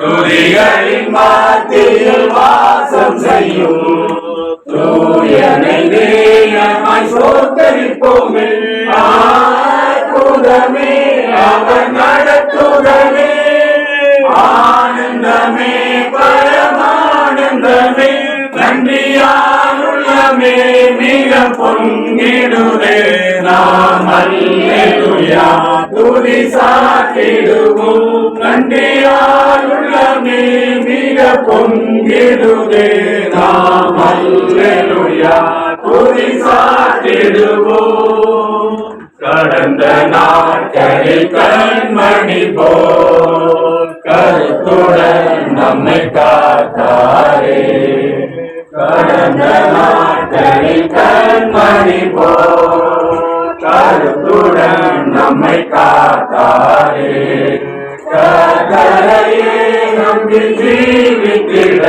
துதிகளின் மத்தியில் வாசம் செய்யும் தூயனை தேயமாய் சோத்தரிப்போமே. அற்புதமே அவர் நடத்துதலே, ஆனந்தமே பரமானந்தமே, நன்றியாருள்ளமே மிக பொங்கிடுதே. நாம் அல்லேலூயா துதி சாற்றிடுவோம், நன்றியாருள்ளமே மிக பொங்கிடுதே. நாம் அல்லேலூயா துதி சாற்றிடுவோம். கடந்த நாட்களில் கண்மணி போல் கருத்துடன் நம்மை காத்தாரே. கடந்த நாட்களில் கண்மணி போல் கருத்துடன் நம்மை காத்தாரே. கர்த்தரையே நம்பி ஜீவித்திட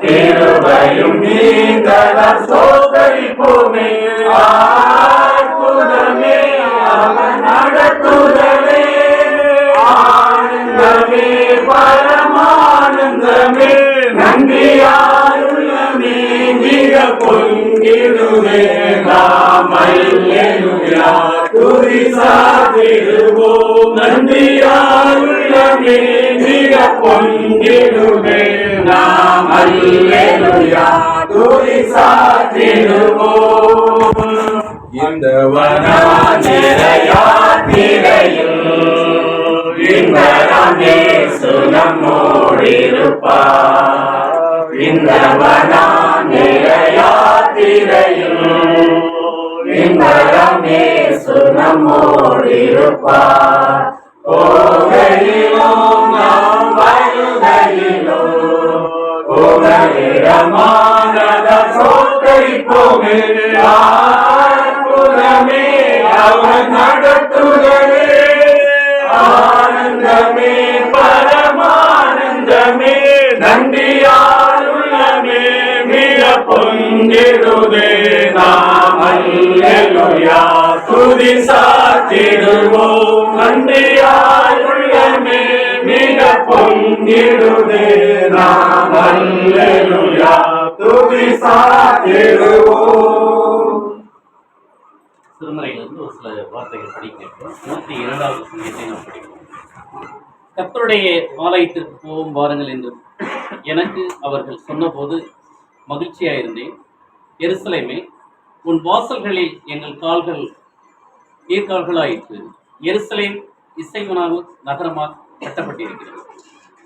கிருபையும் நீங்களால் சோதரிப்போமே. அற்புதமே அவர் நடத்துதலே, ஆனந்தமே பரமானந்தமே, நன்றியாருள்ளமே மிக பொங்கிடுவே. நாம் அல்லேலூயா துதி சாற்றிடுவோம், நன்றியாருள்ளமே மிக பொங்கிடுவே. நாம் அல்லேலூயா துதி சாற்றிடுவோம். இந்த வனாந்திர யாத்திரையில் இன்பராம் இயேசு நம்மோடிருப்பார். இந்த வனாந்திர யாத்திரையில் இன்பராம் இயேசு நம்மோடிருப்பார். போகையிலும் நாம் வருகையிலும் புகலிடமானத சோதரிப்போமே. அற்புதமே அவர் நடத்துதலே, ஆனந்தமே பரமானந்தமே, நன்றியாருள்ளமே மிக பொங்கிடுதே. நாம் அல்லேலூயா துதி சாற்றிடுவோம், நன்றியாருள்ளமே மிக பொங்கிடுதே. நாம் அல்லேலூயா துதி சாற்றிடுவோம். திருமறையிலிருந்து ஒரு சில வார்த்தைகள் படிக்கிறோம். 102வது சங்கீதத்தை நாம் படிப்போம். கர்த்தருடைய ஆலயத்திற்கு போகும் வாருங்கள் என்று எனக்கு அவர்கள் சொன்னபோது மகிழ்ச்சியாயிருந்தேன். எருசலேமே, உன் வாசல்களில் எங்கள் கால்கள் நீர்கால்களாயிற்று. எருசலேம் இசைமனாவு நகரமாக கட்டப்பட்டிருக்கிறது.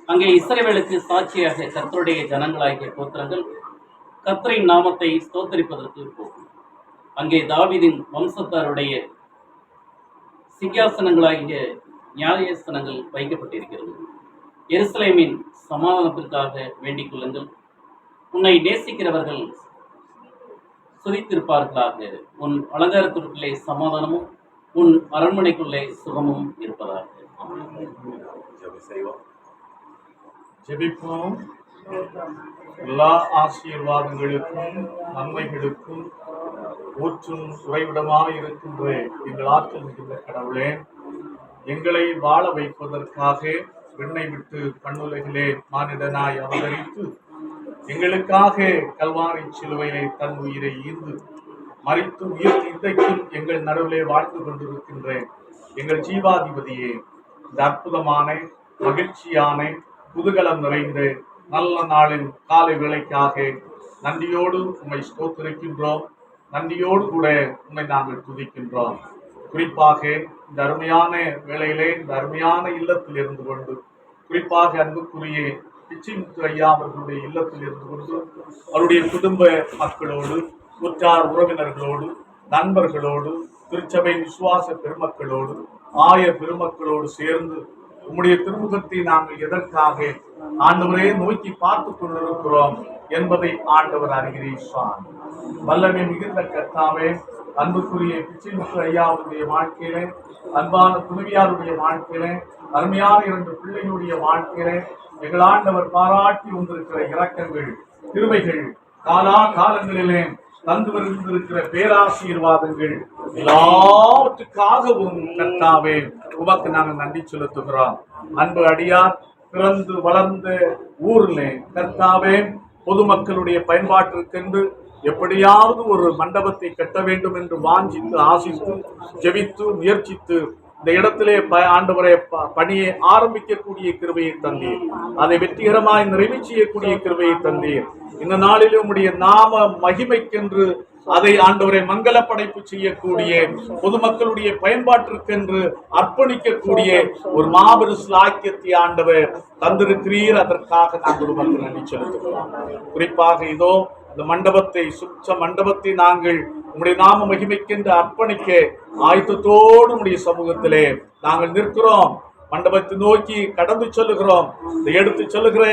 அங்கே இஸ்ரவேலுக்கு சாட்சியாக கர்த்தருடைய ஜனங்களாகிய கோத்திரங்கள் கர்த்தரின் நாமத்தை ஸ்தோத்தரிப்பதற்கு போகும். அங்கே தாவீதின் வம்சத்தாருடைய சிங்காசனங்களாகிய நியாயாசனங்கள் வைக்கப்பட்டிருக்கிறது. எருசலேமின் சமாதானத்திற்காக வேண்டிக் கொள்ளுங்கள். உன்னை நேசிக்கிறவர்கள் சுரித்திருப்பார்களாக. உன் அலங்காரத்திற்குள்ளே சமாதானமும் உன் அரண்மனைக்குள்ளே சுகமும் இருப்பதாக. ஜெபிப்போம். எல்லா ஆசீர்வாதங்களுக்கும் நன்மைகளுக்கும் ஊற்றும் உறைவிடமாக இருக்கின்ற எங்கள் ஆற்றல் மிகுந்த கடவுளே, எங்களை வாழ வைப்பதற்காக விண்ணை விட்டு கண்ணுலகிலே மானிடனாய் அவதரித்து எங்களுக்காக கல்வாரி சிலுவையிலே தன் உயிரை ஈந்து மரித்து உயிர் இன்றைக்கும் எங்கள் நடுவிலே வாழ்ந்து கொண்டிருக்கின்ற எங்கள் ஜீவாதிபதியே, இந்த அற்புதமான மகிழ்ச்சியான குதூகலம் நிறைந்த நல்ல நாளின் காலை வேளைக்காக நன்றியோடு உம்மை ஸ்தோத்திரிக்கின்றோம். நன்றியோடு கூட உம்மை நாங்கள் துதிக்கின்றோம். குறிப்பாக இந்த அருமையான வேளையிலே இந்த அருமையான இல்லத்தில் இருந்து கொண்டு, குறிப்பாக அன்புக்குரிய பிச்சைமுத்து ஐயா அவர்களுடைய இல்லத்தில் இருந்து கொண்டு அவருடைய குடும்ப மக்களோடு, உற்றார் உறவினர்களோடு, நண்பர்களோடு, திருச்சபை விசுவாச பெருமக்களோடு, ஆய பெருமக்களோடு சேர்ந்து உம்முடைய திருமுகத்தை நாங்கள் எதற்காக ஆண்டவரே நோக்கி பார்த்து கொண்டிருக்கிறோம் என்பதை ஆண்டவர் அறிகிறீர். வல்லமை மிகுந்த கர்த்தாவே, அன்புக்குரிய பிச்சைமுத்து ஐயாவுடைய வாழ்க்கையிலே, அன்பான துணைவியாருடைய வாழ்க்கையிலே, அருமையான 2 பிள்ளைகளுடைய வாழ்க்கையிலே எங்கள் ஆண்டவர் பாராட்டி வந்திருக்கிற இரக்கங்கள், கிருபைகள், காலா காலங்களிலே தந்து வருகின்ற பேராசீர்வாதங்கள் எல்லாவற்றுக்காகவும் கர்த்தாவே உமக்கு நாங்கள் நன்றி செலுத்துகிறோம். அன்பு அடியார் பிறந்து வளர்ந்த ஊர்ல கர்த்தாவே பொதுமக்களுடைய பயன்பாட்டிற்கென்று எப்படியாவது ஒரு மண்டபத்தை கட்ட வேண்டும் என்று வாஞ்சித்து ஆசித்து ஜெபித்து முயற்சித்து இந்த இடத்திலே ஆண்டவரை பணியை ஆரம்பிக்கக்கூடிய கிருபையை தந்தீர். அதை வெற்றிகரமாய் நிறைவு செய்யக்கூடிய கிருபையை தந்தீர். இந்த நாளில் உம்முடைய நாம மகிமைக்கென்று அதை ஆண்டவரை மங்கள படைப்பு செய்யக்கூடிய பொதுமக்களுடைய பயன்பாட்டிற்கென்று அர்ப்பணிக்கக்கூடிய ஒரு மாபெரும் ஸ்லாக்கியத்தை ஆண்டவர் தந்திருக்கிறீர். அதற்காக நாங்கள் உமக்கு நன்றி செலுத்துகிறோம். குறிப்பாக இதோ இந்த மண்டபத்தை சுற்ற மண்டபத்தை நாங்கள் உம்முடைய நாம மகிமைக்கென்று அர்ப்பணிக்க ஆயத்தத்தோடு உம்முடைய சமூகத்திலே நாங்கள் நிற்கிறோம். மண்டபத்தை நோக்கி கடந்து செல்லுகிறோம். இந்த எடுத்து செல்லுகிற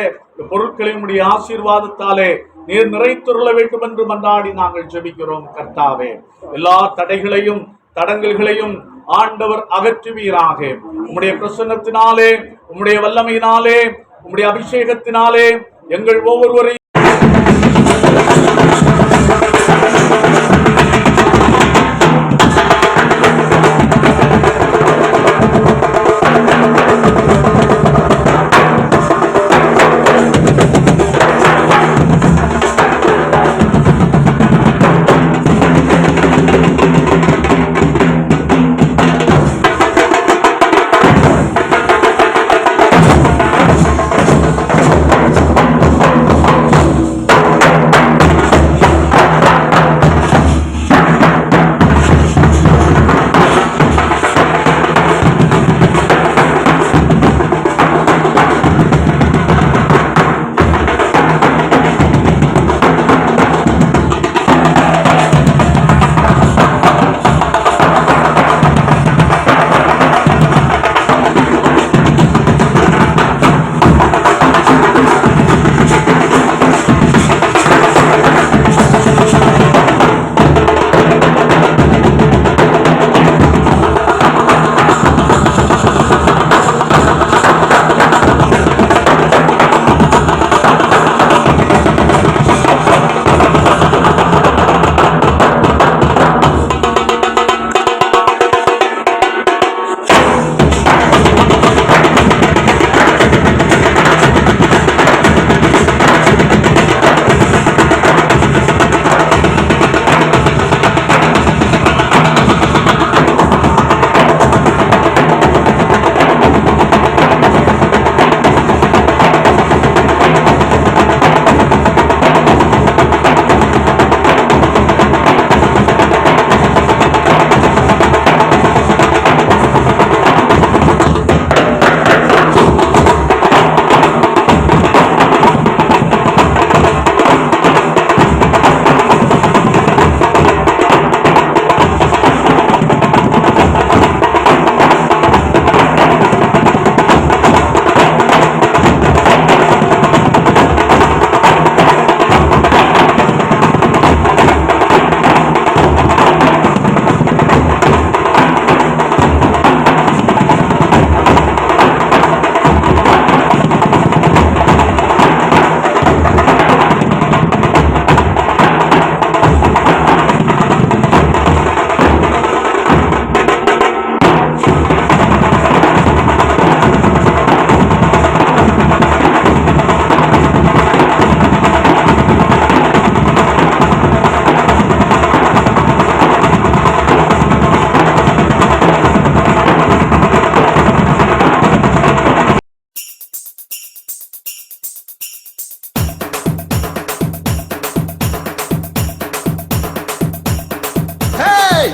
பொருட்களை உம்முடைய ஆசீர்வாதத்தாலே நீர் நிறைத்துருள வேண்டும் என்று மன்றாடி நாங்கள் ஜெபிக்கிறோம். கர்த்தாவே எல்லா தடைகளையும் தடங்கல்களையும் ஆண்டவர் அகற்றுவீராக. உம்முடைய பிரசன்னத்தினாலே உம்முடைய வல்லமையினாலே உம்முடைய அபிஷேகத்தினாலே எங்கள் ஒவ்வொருவரையும்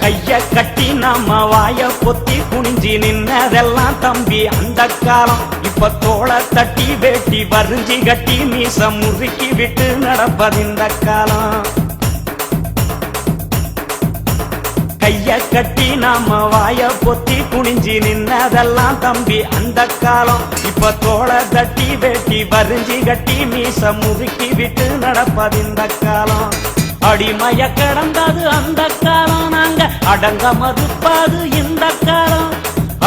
கைய கட்டி நம்ம வாய பொத்தி குனிஞ்சி நின்னதெல்லாம் தம்பி அந்த காலம். இப்ப தோளை தட்டி வேட்டி வரிஞ்சி கட்டி மீச முறுக்கி விட்டு நடப்பதிந்த காலம். கைய கட்டி நாம வாய பொத்தி குனிஞ்சி நின்னதெல்லாம் தம்பி அந்த காலம். இப்ப தோளை தட்டி வேட்டி வரிஞ்சி கட்டி மீச முறுக்கி விட்டு நடப்பதிந்த காலம். அடிமைய கடந்தது அந்த காலம், நாங்க அடங்க மறுப்பது இந்த காலம்.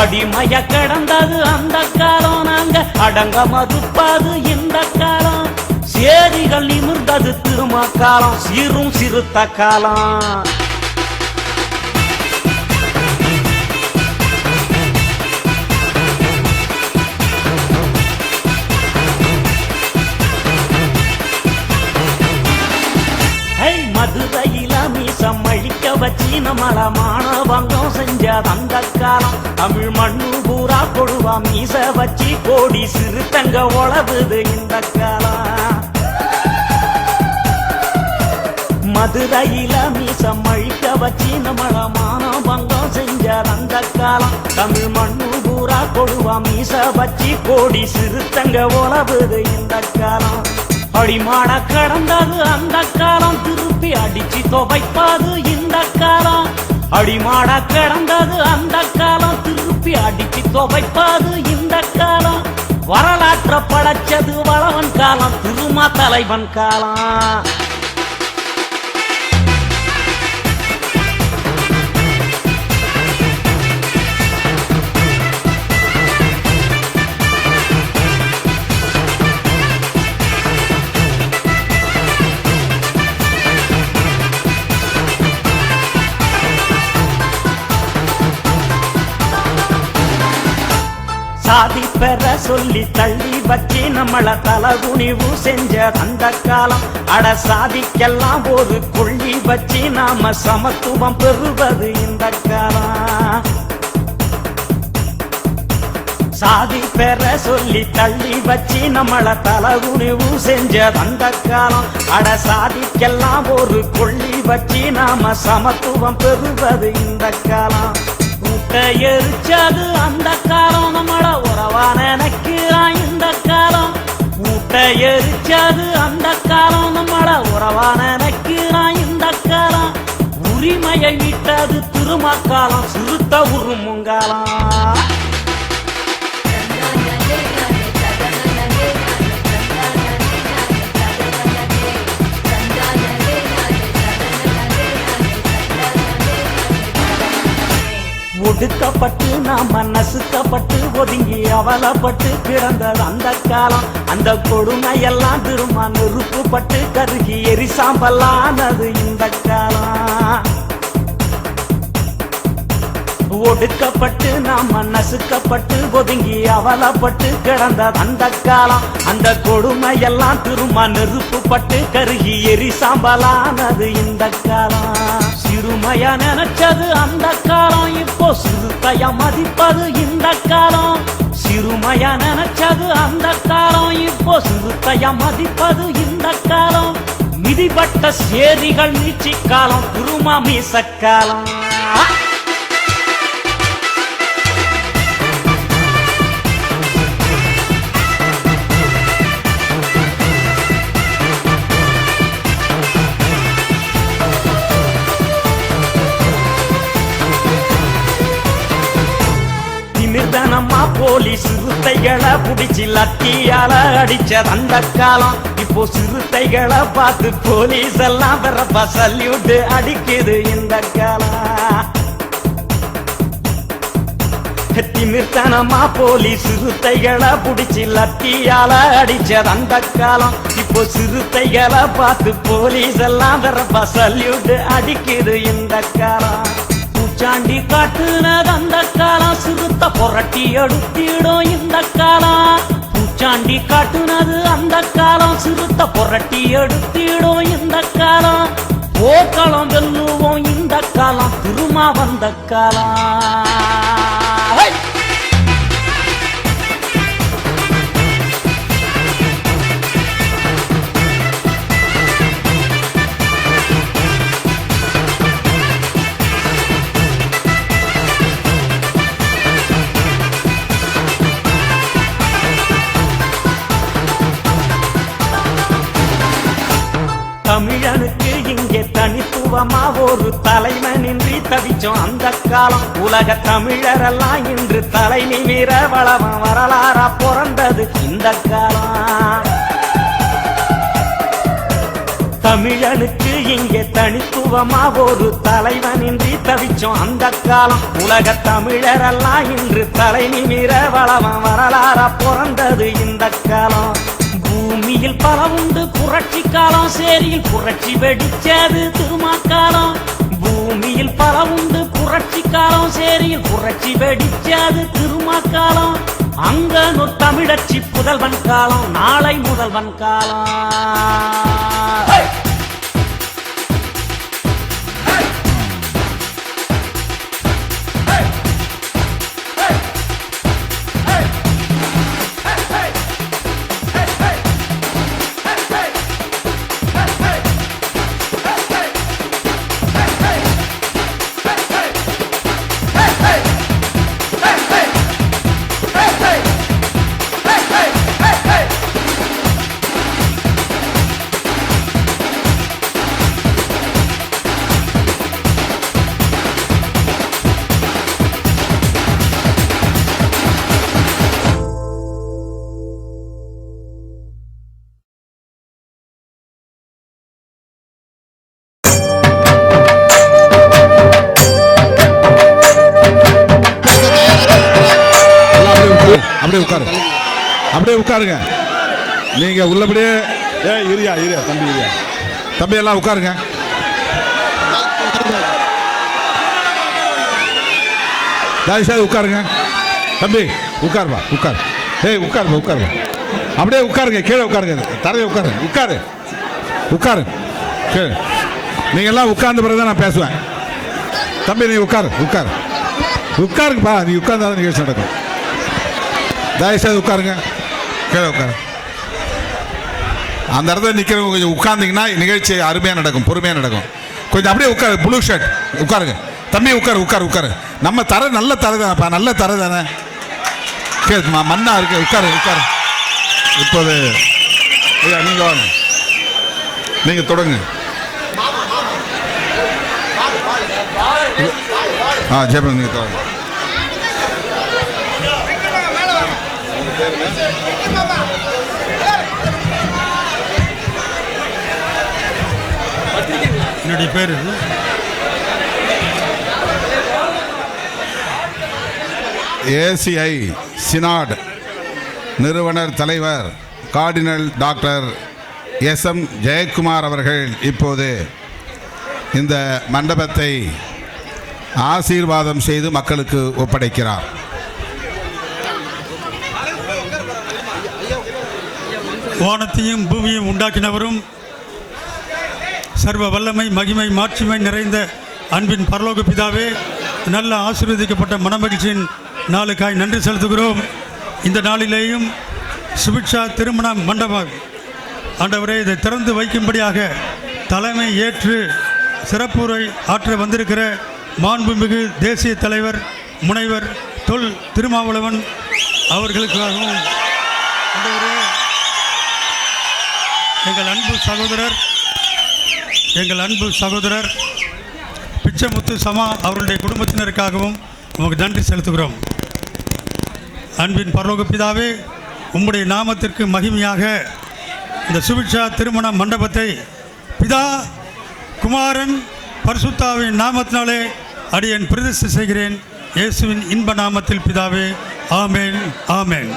அடிமைய கடந்தது அந்த காலம், நாங்க அடங்க மறுப்பது இந்த காலம். சேரிகள் நிமிர்ந்தது திரும்ப காலம், சீரும் சிறுத்த காலம். வச்சு நம்மள மானபங்கம் செஞ்ச அந்த காலம் தமிழ் மண்ணு பூரா கொடுவா மீச வச்சு கோடி சிறுத்தங்க உழவுது இந்த காலம் மதுரையில மீசம் அழிக்க வச்சு நம்மள மானபங்கம் செஞ்ச அந்த காலம் தமிழ் மண்ணு பூரா கொடுவா மீச வச்சு கோடி சிறுத்தங்க உழவுது இந்த காலம் அடிமாட கடந்தது அந்த காலம் திருப்பி அடிச்சு துவைப்பது இந்த காலம் அடிமாட கடந்தது அந்த காலம் திருப்பி அடிச்சு துவைப்பது இந்த காலம் வரலாற்ற படைச்சது வளவன் காலம் திருமா தலைவன் காலம் சாதி பெற சொல்லி தள்ளி வச்சு நம்மள தலகுனிவு செஞ்ச அந்த காலம் அட சாதிக்கெல்லாம் ஒரு கொள்ளி வச்சு நாம சமத்துவம் பெறுவது இந்த காலம் சாதி பெற சொல்லி தள்ளி வச்சு நம்மள தலகுனிவு செஞ்ச அந்த காலம் அட சாதிக்கெல்லாம் ஒரு கொள்ளி வச்சு நாம சமத்துவம் பெறுவது இந்த காலம் எரிச்சது அந்த காலம் நம்மள உறவா நினைக்கிறான் இந்த காலம் ஊட்ட எரிச்சது அந்த காலம் நம்மள உறவா நினைக்கிறான் இந்த காலம் உரிமையை விட்டது திருமக்காலம் சிறுத்த உருமுங்காலம் ஒடுக்கப்பட்டு நாம நசுக்கப்பட்டு ஒதுங்கி அவலப்பட்டு கிடந்தது அந்த காலம் அந்த கொடுமையெல்லாம் திரும்ப நெருப்புப்பட்டு கருகி எரிசாம்பலானது இந்த காலம் ஒடுக்கப்பட்டு நாம நசுக்கப்பட்டு ஒதுங்கி அவலப்பட்டு கிடந்தது அந்த காலம் அந்த கொடுமையெல்லாம் திரும்ப நெருப்புப்பட்டு கருகி எரிசாம்பலானது இந்த காலம் சிறுமையா நினைச்சது அந்த காலம் இப்போ சிறுத்தையா மதிப்பது இந்த காலம் சிறுமையா நினைச்சது அந்த காலம் இப்போ சிறுத்தையா மதிப்பது இந்த காலம் மிதிப்பட்ட சேரிகள் நீச்சி காலம் திருமா மீசக்காலம் நிர்தனமா போலீஸ் சிறுத்தைகளை புடிச்சு லத்தியால அடிச்சது அந்த காலம் இப்போ சிறுத்தைகளை பார்த்து போலீஸ் எல்லாம் பெறப்பா சல்யூட் அடிக்குது இந்த காலம் நிர்தனமா போலீஸ் சிறுத்தைகளை புடிச்சு லத்தியால அடிச்சது அந்த காலம் இப்போ சிறுத்தைகளை பார்த்து போலீஸ் எல்லாம் பெறப்பா சல்யூட் அடிக்குது இந்த காலம் பூச்சாண்டி காட்டுனது அந்த காலம் சிறுத்த புரட்டி எடுத்திடும் இந்த காலம் பூச்சாண்டி காட்டுனது அந்த காலம் சிறுத்த புரட்டி எடுத்திடும் இந்த காலம் போக்களம் வெல்லுவோம் இந்த காலம் திருமா வந்த காலம் தமிழனுக்கு இங்கே தனித்துவமா ஒரு தலைவனின்றி தவிச்சோம் அந்த காலம் உலக தமிழரெல்லாம் இன்று தலை நிமிர வளவம் வரலாறா பிறந்தது இந்த காலம் தமிழனுக்கு இங்கே தனித்துவமா ஒரு தலைவனின்றி தவிச்சோம் அந்த காலம் உலக தமிழரெல்லாம் இன்று தலை நிமிர வளவம் வரலாறா பிறந்தது இந்த காலம் பூமியில் பல உண்டு புரட்சி காலம் சேரியில் புரட்சி வெடிச்சது திருமாக்காலம் பூமியில் பல உண்டு புரட்சி காலம் சேரியில் புரட்சி வெடிச்சது திருமாக்காலம் அங்க தமிழச்சி புதல்வன் காலம் நாளை முதல்வன் காலம் அப்படியே உட்காரு, அப்படியே உட்காருங்க. நீங்க உள்ளபடியே இரியா தம்பி, தம்பி எல்லாம் உட்காருங்க. தயவுசெய்து உட்காருங்க தம்பி, உட்காருப்பா, உட்காரு. உட்காருப்பா, உட்காருப்பா, அப்படியே உட்காருங்க. கீழே உட்காருங்க, தரையை உட்காரு, உட்காரு கீழே. நீங்க எல்லாம் உட்கார்ந்த பிறகு தான் நான் பேசுவேன். தம்பி நீ உட்காருங்கப்பா, நீ உட்கார்ந்தாதான் நிகழ்ச்சி நடக்கும். தயவுசெய்து உட்காருங்க, கீழே உட்காரு. அந்த இடத்துல நிற்கிறவங்க கொஞ்சம் உட்கார்ந்தீங்கன்னா நிகழ்ச்சி அருமையாக நடக்கும், பொறுமையாக நடக்கும். கொஞ்சம் அப்படியே உட்காரு. ப்ளூ ஷர்ட் உட்காருங்க தம்பி, உட்காரு. நம்ம தர நல்ல தர தானேப்பா, நல்ல தர தானே. கேட்குமா, மண்ணா இருக்கு. உட்காரு. இப்போது ஐயா நீங்கள் வாங்க, நீங்கள் தொடங்க. ஜெயபன் நீங்கள் தொடங்க. என்னுடைய பேர் ஏசிஐ சினாட் நிறுவனர் தலைவர் கார்டினல் டாக்டர் SM ஜெயக்குமார் அவர்கள் இப்போது இந்த மண்டபத்தை ஆசீர்வாதம் செய்து மக்களுக்கு ஒப்படைக்கிறார். வானத்தையும் பூமியையும் உண்டாக்கினவரும் சர்வ வல்லமை மகிமை மாட்சிமை நிறைந்த அன்பின் பரலோக பிதாவே, நல்ல ஆசீர்வதிக்கப்பட்ட மனமகிழ்ச்சியின் நாளுக்காய் நன்றி செலுத்துகிறோம். இந்த நாளிலேயும் சுபிக்ஷா திருமண மண்டபம் ஆண்டவரே இதை திறந்து வைக்கும்படியாக தலைமை ஏற்று சிறப்புரை ஆற்ற வந்திருக்கிற மாண்புமிகு தேசிய தலைவர் முனைவர் தொல் திருமாவளவன் அவர்களுக்காகவும் ஆண்டவரே எங்கள் அன்பு சகோதரர் பிச்சைமுத்து சமா அவருடைய குடும்பத்தினருக்காகவும் உமக்கு நன்றி செலுத்துகிறோம். அன்பின் பரலோக பிதாவே, உம்முடைய நாமத்திற்கு மகிமையாக இந்த சுபிக்ஷா திருமண மண்டபத்தை பிதா குமாரன் பரிசுத்தாவின் நாமத்தினாலே அடியேன் பிரதிஷ்டை செய்கிறேன். இயேசுவின் இன்ப நாமத்தில் பிதாவே, ஆமேன் ஆமேன்.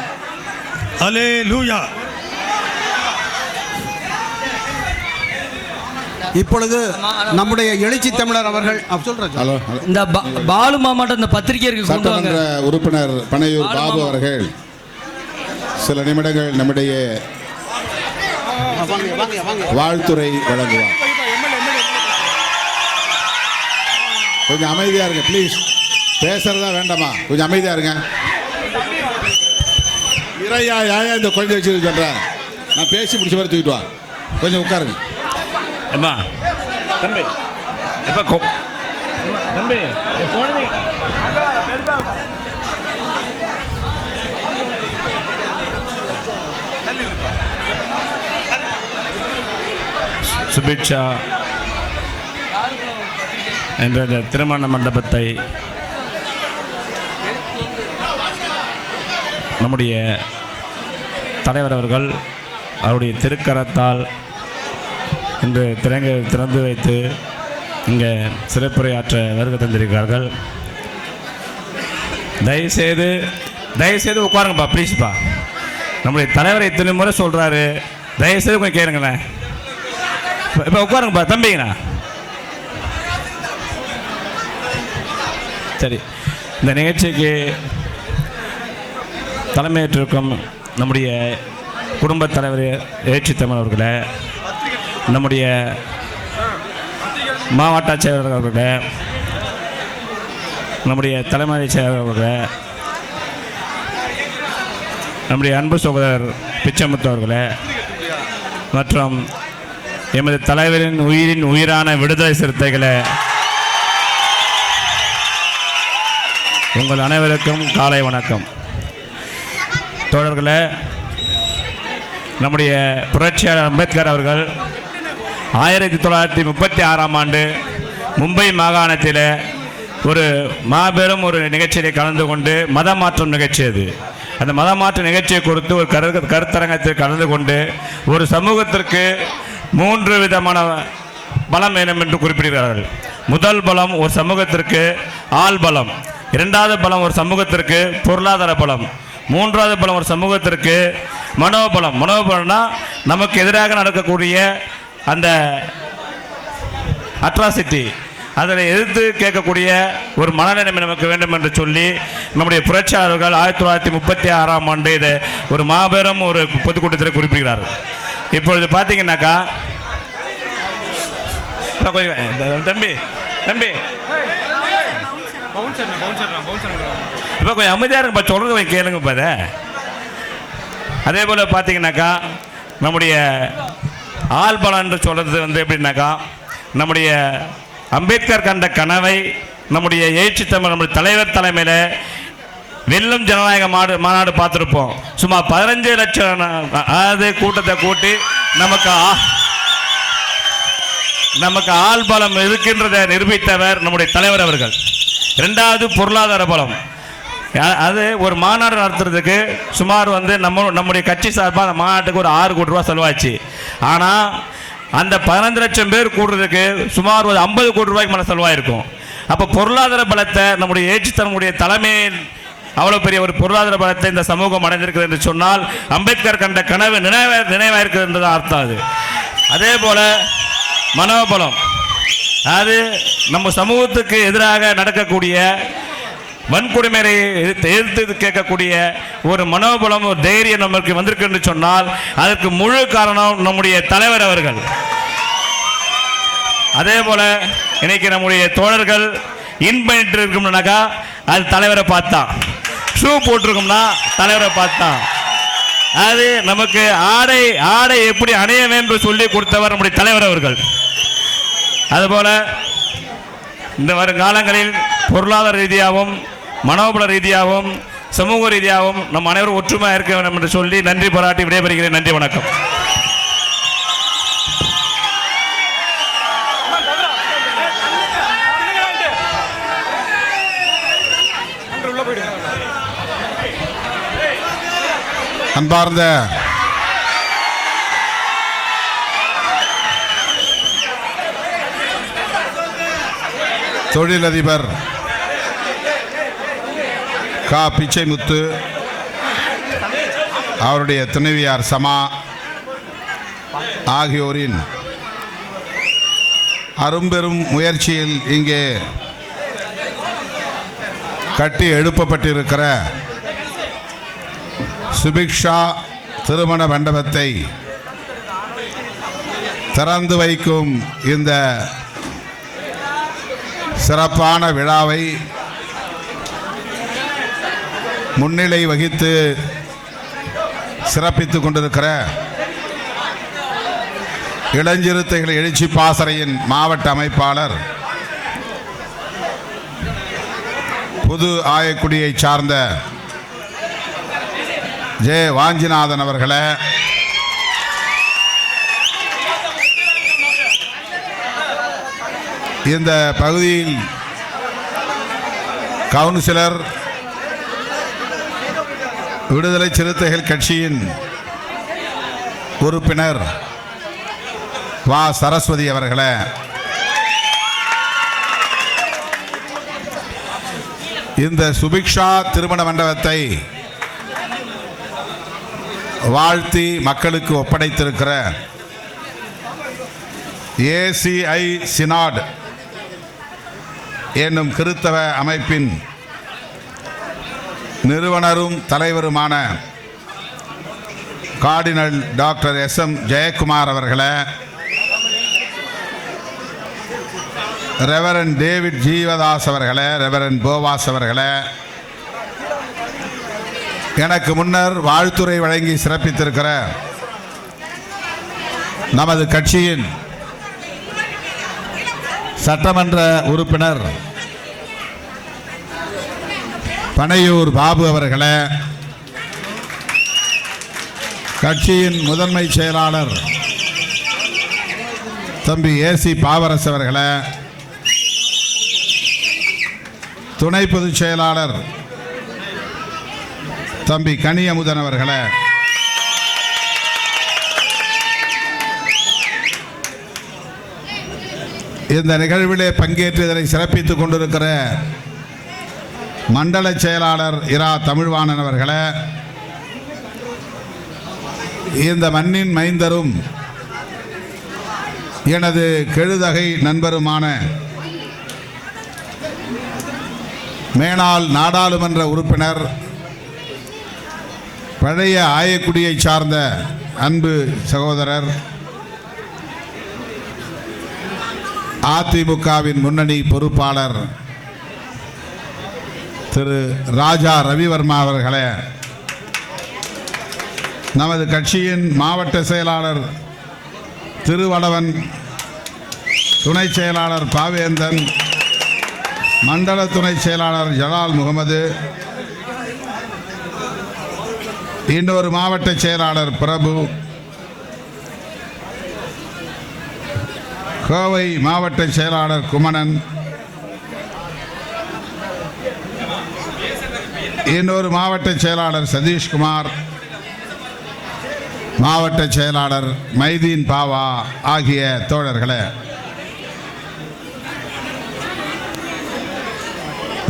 அல்லேலூயா. இப்பொழுது நம்முடைய எழுச்சி தமிழர் அவர்கள் ஹலோ, இந்த பாலு மாமாட்ட இந்த பத்திரிகைக்கு சட்டமன்ற உறுப்பினர் பனையூர் பாபு அவர்கள் சில நிமிடங்கள் நம்முடைய வாழ்த்துரை வழங்குவார். கொஞ்சம் அமைதியா இருங்க ப்ளீஸ். பேசுறதா வேண்டாமா? கொஞ்சம் அமைதியா இருங்க. இறையா யாயா இந்த குழந்தை வச்சு சொல்றேன், நான் பேசி முடிச்ச மாதிரி தூக்கிட்டு வா. கொஞ்சம் உட்காருங்க. அம்மா தம்பி, எப்போ தம்பி சுபிக்ஷா என்ற இந்த திருமண மண்டபத்தை நம்முடைய தலைவர் அவர்கள் அவருடைய திருக்கரத்தால் இன்று திறந்து வைத்து இங்கே சிறப்புரையாற்ற வருகை தந்திருக்கிறார்கள். தயவுசெய்து உட்காருங்கப்பா, ப்ளீஸ்ப்பா. நம்முடைய தலைவர் இத்தனை முறை சொல்கிறாரு, தயவுசெய்து கொஞ்சம் கேளுங்களேன். இப்போ உட்காருங்கப்பா தம்பிங்கண்ணா. சரி, இந்த நிகழ்ச்சிக்கு தலைமையேற்றிருக்கும் நம்முடைய குடும்பத் தலைவர் எழுச்சி தமிழ் அவர்களே, நம்முடைய மாவட்ட செயலாளர் அவர்களே, நம்முடைய தலைமை செயலாளர் அவர்களே, நம்முடைய அன்பு சகோதரர் பிச்சைமுத்து அவர்களே, மற்றும் எமது தலைவரின் உயிரின் உயிரான விடுதலை சிறுத்தைகளே, உங்கள் அனைவருக்கும் காலை வணக்கம். தோழர்களே, நம்முடைய புரட்சியாளர் அம்பேத்கர் அவர்கள் 1936ஆம் ஆண்டு மும்பை மாகாணத்தில் ஒரு மாபெரும் ஒரு நிகழ்ச்சியை கலந்து கொண்டு மத மாற்றம் நிகழ்ச்சி, அது அந்த மத மாற்ற நிகழ்ச்சியை குறித்து ஒரு கருத்தரங்கத்தில் கலந்து கொண்டு ஒரு சமூகத்திற்கு 3 விதமான பலம் வேணும் என்று குறிப்பிடுகிறார்கள். முதல் பலம் ஒரு சமூகத்திற்கு ஆள் பலம், இரண்டாவது பலம் ஒரு சமூகத்திற்கு பொருளாதார பலம், மூன்றாவது பலம் ஒரு சமூகத்திற்கு மனோபலம். மனோபலம்னா நமக்கு எதிராக நடக்கக்கூடிய அந்த அட்ராசிட்டி, அதனை எதிர்த்து கேட்கக்கூடிய ஒரு மனநிலைமை நமக்கு வேண்டும் என்று சொல்லி நம்முடைய புரட்சியாளர்கள் 1936ஆம் ஆண்டு இதை ஒரு மாபெரும் ஒரு பொதுக்கூட்டத்தில் குறிப்பிடுகிறார்கள். இப்பொழுது பார்த்தீங்கன்னாக்கா தம்பி தம்பி இப்போ கொஞ்சம் அமைதியாக இருக்குப்பா, சொல்கிறது கொஞ்சம் கேளுங்க இப்போ. அதே போல் பார்த்தீங்கன்னாக்கா நம்முடைய ஆள்பலம் என்று சொல்கிறது எப்படின்னாக்கா, நம்முடைய அம்பேத்கர் கண்ட கனவை நம்முடைய எழுச்சி தமிழ் நம்முடைய தலைவர் தலைமையில் வெல்லும் ஜனநாயக மாநாடு பார்த்துருப்போம். சுமார் 15 லட்சம் அதாவது கூட்டத்தை கூட்டி நமக்கு ஆள் பலம் இருக்கின்றதை நிரூபித்தவர் நம்முடைய தலைவர் அவர்கள். இரண்டாவது பொருளாதார பலம். அது ஒரு மாநாடு நடத்துறதுக்கு சுமார் நம்முடைய கட்சி சார்பாக அந்த மாநாட்டுக்கு ஒரு 6 கோடி ரூபா செலவாச்சு. ஆனால் அந்த 15 லட்சம் பேர் கூடுறதுக்கு சுமார் ஒரு 50 கோடி ரூபாய்க்கு மேலே செலவாயிருக்கும். அப்போ பொருளாதார பலத்தை நம்முடைய ஏற்றுத்தரமுடைய தலைமையில் அவ்வளோ பெரிய ஒரு பொருளாதார பலத்தை இந்த சமூகம் அடைந்திருக்கிறது என்று சொன்னால் அம்பேத்கர் கண்ட கனவு நினைவாயிருக்கிறது என்றுதான் அர்த்தம். அது அதே போல மனோபலம், அது நம்ம சமூகத்துக்கு எதிராக நடக்கக்கூடிய வன்கொடுமையை எதிர்த்து கேட்கக்கூடிய ஒரு மனோபலம், ஒரு தைரியம் நமக்கு வந்திருக்கு என்று சொன்னால் அதற்கு முழு காரணம் நம்முடைய தலைவர் அவர்கள். அதே போல இன்னைக்கு நம்முடைய தோழர்கள் இன் பண்ணிட்டு இருக்கோம்னாக்கா அது தலைவரை பார்த்தான், ஷூ போட்டிருக்கோம்னா தலைவரை பார்த்தான். அது நமக்கு ஆடை எப்படி அணிய வேண்டும் சொல்லி கொடுத்தவர் நம்முடைய தலைவர் அவர்கள். அதுபோல இந்த வருங்காலங்களில் பொருளாதார ரீதியாகவும் மனோபல ரீதியாகவும் சமூக ரீதியாகவும் நம் அனைவரும் ஒற்றுமையாக இருக்க வேண்டும் என்று சொல்லி நன்றி பாராட்டி விடைபெறுகிறேன். நன்றி, வணக்கம். அன்பார்ந்த தொழிலதிபர் கா பிச்சைமுத்து, அவருடைய துணைவியார் சமா ஆகியோரின் அரும்பெரும் முயற்சியில் இங்கே கட்டி எழுப்பப்பட்டிருக்கிற சுபிக்ஷா திருமண மண்டபத்தை திறந்து வைக்கும் இந்த சிறப்பான விழாவை முன்னிலை வகித்து சிறப்பித்துக் கொண்டிருக்கிற இளஞ்சிறுத்தைகள் எழுச்சி பாசறையின் மாவட்ட அமைப்பாளர் புது ஆயக்குடியை சார்ந்த ஜே வாஞ்சிநாதன் அவர்களே, இந்த பகுதியில் கவுன்சிலர் விடுதலை சிறுத்தைகள் கட்சியின் உறுப்பினர் வா சரஸ்வதி அவர்களே, இந்த சுபிக்ஷா திருமண மண்டபத்தை வாழ்த்தி மக்களுக்கு ஒப்படைத்திருக்கிற ஏசிஐ சினாட் என்னும் கிறித்தவ அமைப்பின் நிறுவனரும் தலைவருமான கார்டினல் டாக்டர் SM ஜெயக்குமார் அவர்களே, ரெவரன் டேவிட் ஜீவதாஸ் அவர்களே, ரெவரன் போவாஸ் அவர்களே, எனக்கு முன்னர் வாழ்த்துரை வழங்கி சிறப்பித்திருக்கிற நமது கட்சியின் சட்டமன்ற உறுப்பினர் பனையூர் பாபு அவர்களே, கட்சியின் முதன்மை செயலாளர் தம்பி AC பாவரசு அவர்களே, துணை பொதுச் செயலாளர் தம்பி கனியமுதன் அவர்களே, இந்த நிகழ்விலே பங்கேற்று இதனை சிறப்பித்துக் கொண்டிருக்கிற மண்டல செயலாளர் இரா தமிழ்வாணன் அவர்களே, இந்த மண்ணின் மைந்தரும் எனது கெழுதகை நண்பருமான மேனாள் நாடாளுமன்ற உறுப்பினர் பழைய ஆயக்குடியை சார்ந்த அன்பு சகோதரர் அதிமுகவின் முன்னணி பொறுப்பாளர் திரு ராஜா ரவிவர்மா அவர்களே, நமது கட்சியின் மாவட்ட செயலாளர் திருவளவன், துணை செயலாளர் பாவேந்தன், மண்டல துணை செயலாளர் ஜலால் முகமது, இன்னொரு மாவட்ட செயலாளர் பிரபு, கோவை மாவட்ட செயலாளர் குமணன், இன்னொரு மாவட்ட செயலாளர் சதீஷ்குமார், மாவட்ட செயலாளர் மைதீன் பாவா ஆகிய தோழர்களே,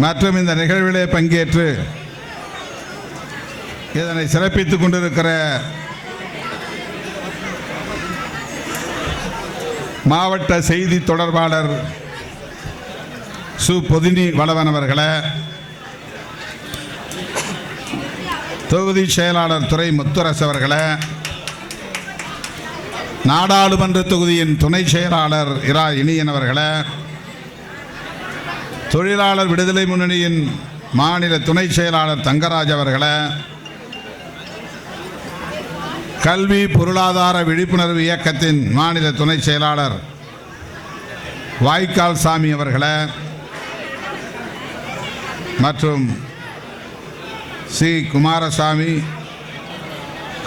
மற்றும் இந்த நிகழ்விலே பங்கேற்று இதனை சிறப்பித்துக் கொண்டிருக்கிற மாவட்ட செய்தி தொடர்பாளர் சு பொதினி வளவன் அவர்களே, தொகுதி செயலாளர் துரை முத்துரசு அவர்களே, நாடாளுமன்ற தொகுதியின் துணை செயலாளர் இரா இனியன் அவர்களே, தொழிலாளர் விடுதலை முன்னணியின் மாநில துணை செயலாளர் தங்கராஜ் அவர்களே, கல்வி பொருளாதார விழிப்புணர்வு இயக்கத்தின் மாநில துணை செயலாளர் வாய்க்கால் சாமி அவர்களே, மற்றும் சி குமாரசாமி,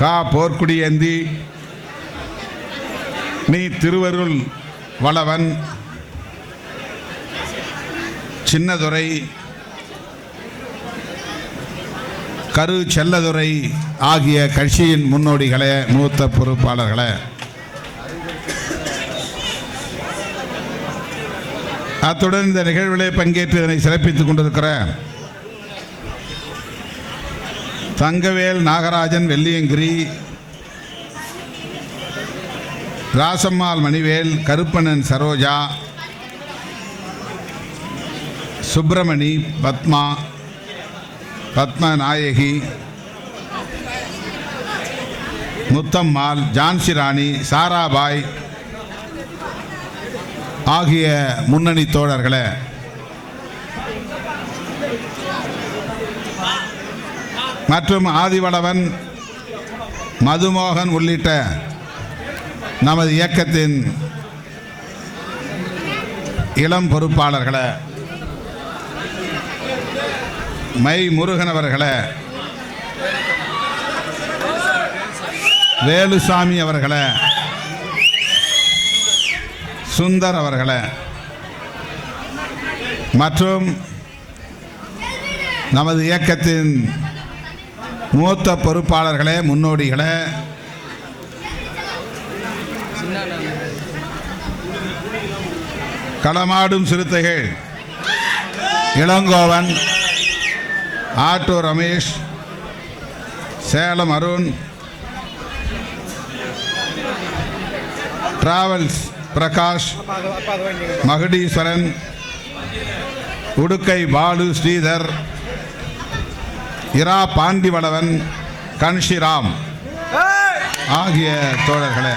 கா போர்க்குடியந்தி, நீ திருவருள் வளவன், சின்னதுரை, கரு செல்லதுரை ஆகிய கட்சியின் முன்னோடிகளே, மூத்த பொறுப்பாளர்களே, அத்துடன் இந்த நிகழ்விலே பங்கேற்று இதனை சிறப்பித்துக் கொண்டிருக்கிற தங்கவேல், நாகராஜன், வெள்ளியங்கிரி, ராசம்மாள், மணிவேல், கருப்பணன், சரோஜா, சுப்பிரமணி, பத்மா, பத்மநாயகி, முத்தம்மாள், ஜான்சி ராணி, சாராபாய் ஆகிய முன்னணி தோழர்களே, மற்றும் ஆதிவளவன், மதுமோகன் உள்ளிட்ட நமது இயக்கத்தின் இளம் பொறுப்பாளர்களே, மை முருகன் அவர்களே, வேலுசாமி அவர்களே, சுந்தர் அவர்களே, மற்றும் நமது இயக்கத்தின் மூத்த பொறுப்பாளர்களே, முன்னோடிகளே, களமாடும் சிறுத்தைகள் இளங்கோவன், ஆட்டோ ரமேஷ், சேலம் அருண், டிராவல்ஸ் பிரகாஷ், மகுடீஸ்வரன், உடுக்கை பாலு, ஸ்ரீதர், இரா பாண்டிவளவன், கன்ஷிராம் ஆகிய தோழர்களே,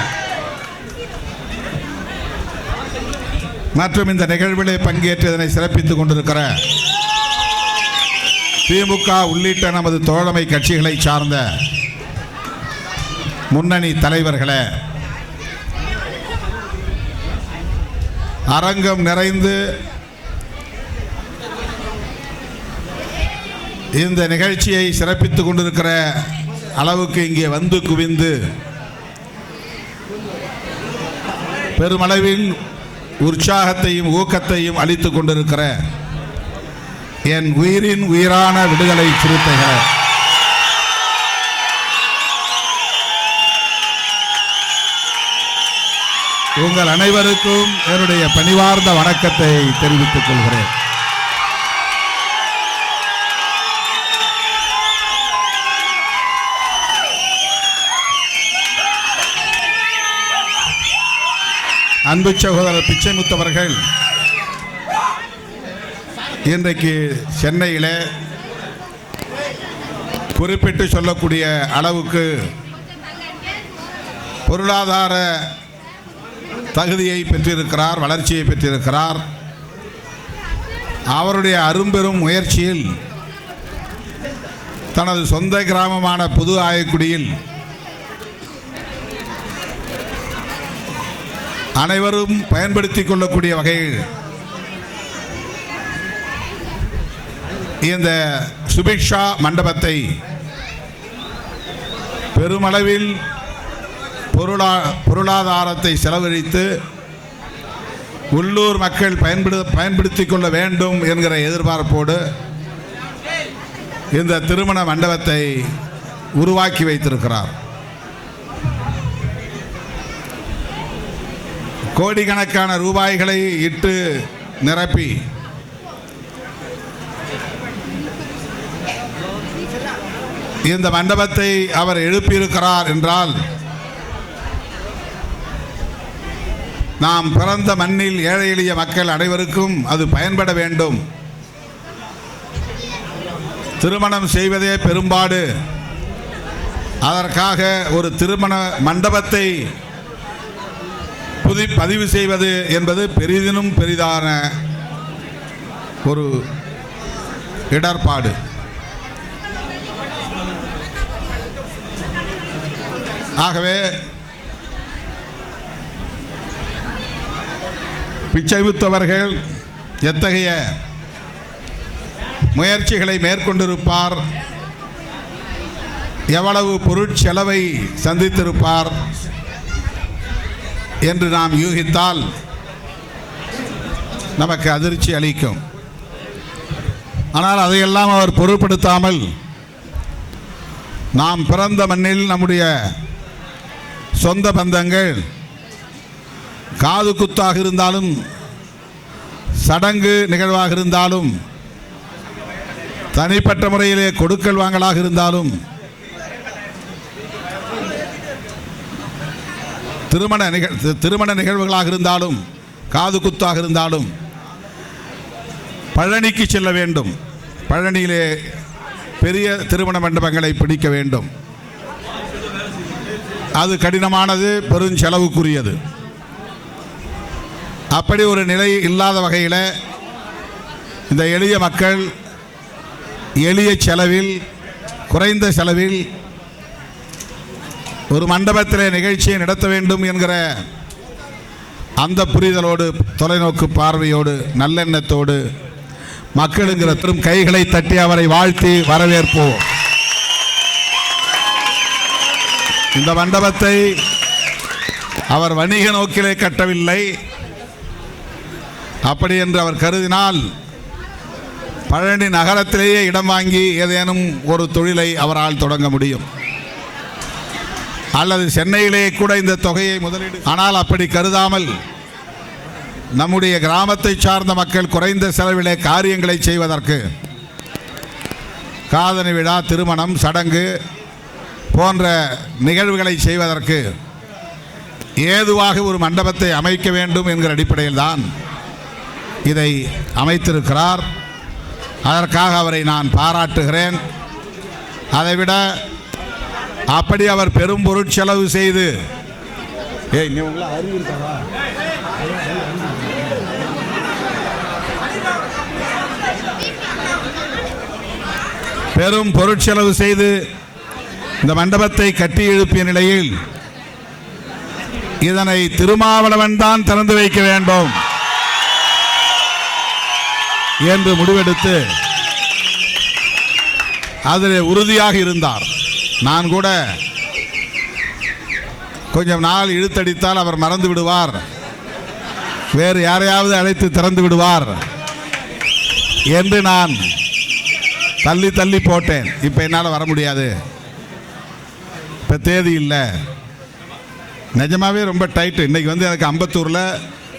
மற்றும் இந்த நிகழ்விலே பங்கேற்று இதனை சிறப்பித்துக் கொண்டிருக்கிற திமுக உள்ளிட்ட நமது தோழமை கட்சிகளை சார்ந்த முன்னணி தலைவர்களே, அரங்கம் நிறைந்து இந்த நிகழ்ச்சியை சிறப்பித்துக் கொண்டிருக்கிற அளவுக்கு இங்கே வந்து குவிந்து பெருமளவில் உற்சாகத்தையும் ஊக்கத்தையும் அளித்துக் கொண்டிருக்கிற என் உயிரின் உயிரான விடுதலை சிறுத்தைகள், உங்கள் அனைவருக்கும் என்னுடைய பணிவார்ந்த வணக்கத்தை தெரிவித்துக் கொள்கிறேன். அன்பு சகோதரர் பிச்சைமுத்து அவர்கள் இன்றைக்கு சென்னையிலே குறிப்பிட்டு சொல்லக்கூடிய அளவுக்கு பொருளாதார தகுதியை பெற்றிருக்கிறார், வளர்ச்சியை பெற்றிருக்கிறார். அவருடைய அரும்பெரும் முயற்சியில் தனது சொந்த கிராமமான புது ஆயக்குடியில் அனைவரும் பயன்படுத்திக் கொள்ளக்கூடிய வகையில் இந்த சுபிக்ஷா மண்டபத்தை பெருமளவில் பொருளாதாரத்தை செலவழித்து உள்ளூர் மக்கள் பயன்படுத்திக் கொள்ள வேண்டும் என்கிற எதிர்பார்ப்போடு இந்த திருமண மண்டபத்தை உருவாக்கி வைத்திருக்கிறார். கோடிக்கணக்கான ரூபாய்களை இட்டு நிரப்பி இந்த மண்டபத்தை அவர் எழுப்பியிருக்கிறார் என்றால் நாம் பிறந்த மண்ணில் ஏழை எளிய மக்கள் அனைவருக்கும் அது பயன்பட வேண்டும். திருமணம் செய்வதே பெரும்பாடு. அதற்காக ஒரு திருமண மண்டபத்தை பதிவு செய்வது என்பது பெரிதினும் பெரிதான ஒரு இடர்பாடு. ஆகவே பிச்சைமுத்தவர்கள் எத்தகைய முயற்சிகளை மேற்கொண்டிருப்பார், எவ்வளவு பொருட்செலவை சந்தித்திருப்பார் என்று நாம் யூகித்தால் நமக்கு அதிர்ச்சி அளிக்கும். ஆனால் அதையெல்லாம் அவர் பொருட்படுத்தாமல் நாம் பிறந்த மண்ணில் நம்முடைய சொந்த பந்தங்கள் காது குத்தாக இருந்தாலும் சடங்கு நிகழ்வாக இருந்தாலும் தனிப்பட்ட முறையிலே கொடுக்கல் வாங்கலாக இருந்தாலும் திருமண நிகழ்வுகளாக இருந்தாலும் காது குத்தாக இருந்தாலும் பழனிக்கு செல்ல வேண்டும். பழனியிலே பெரிய திருமண மண்டபங்களை பிடிக்க வேண்டும். அது கடினமானது, பெருஞ்செலவுக்குரியது. அப்படி ஒரு நிலை இல்லாத வகையில் இந்த எளிய மக்கள் எளிய செலவில், குறைந்த செலவில் ஒரு மண்டபத்திலே நிகழ்ச்சியை நடத்த வேண்டும் என்கிற அந்த புரிதலோடு, தொலைநோக்கு பார்வையோடு, நல்லெண்ணத்தோடு மக்களுங்கிற கைகளை தட்டி அவரை வாழ்த்தி வரவேற்போம். இந்த மண்டபத்தை அவர் வணிக நோக்கிலே கட்டவில்லை. அப்படி என்று அவர் கருதினால் பழனி நகரத்திலேயே இடம் வாங்கி ஏதேனும் ஒரு தொழிலை அவரால் தொடங்க முடியும், அல்லது சென்னையிலே கூட இந்த தொகையை முதலீடு. ஆனால் அப்படி கருதாமல் நம்முடைய கிராமத்தை சார்ந்த மக்கள் குறைந்த செலவிலே காரியங்களை செய்வதற்கு, காதணி விழா, திருமணம், சடங்கு போன்ற நிகழ்வுகளை செய்வதற்கு ஏதுவாக ஒரு மண்டபத்தை அமைக்க வேண்டும் என்கிற அடிப்படையில் தான் இதை அமைத்திருக்கிறார். அதற்காக அவரை நான் பாராட்டுகிறேன். அதைவிட அப்படி அவர் பெரும் பொருட்செலவு செய்து பெரும் பொருட்செலவு செய்து இந்த மண்டபத்தை கட்டி எழுப்பிய நிலையில் இதனை திருமாவளவன் தான் திறந்து வைக்க வேண்டும் என்று முடிவெடுத்து அதில் உறுதியாக இருந்தார். நான் கூட கொஞ்சம் நாள் இழுத்தடித்தால் அவர் மறந்து விடுவார், வேறு யாரையாவது அழைத்து திறந்து விடுவார் என்று நான் தள்ளி தள்ளி போட்டேன். இப்போ என்னால் வர முடியாது, இப்போ தேதி இல்லை, நிஜமாகவே ரொம்ப டைட்டு. இன்றைக்கி வந்து எனக்கு அம்பத்தூரில்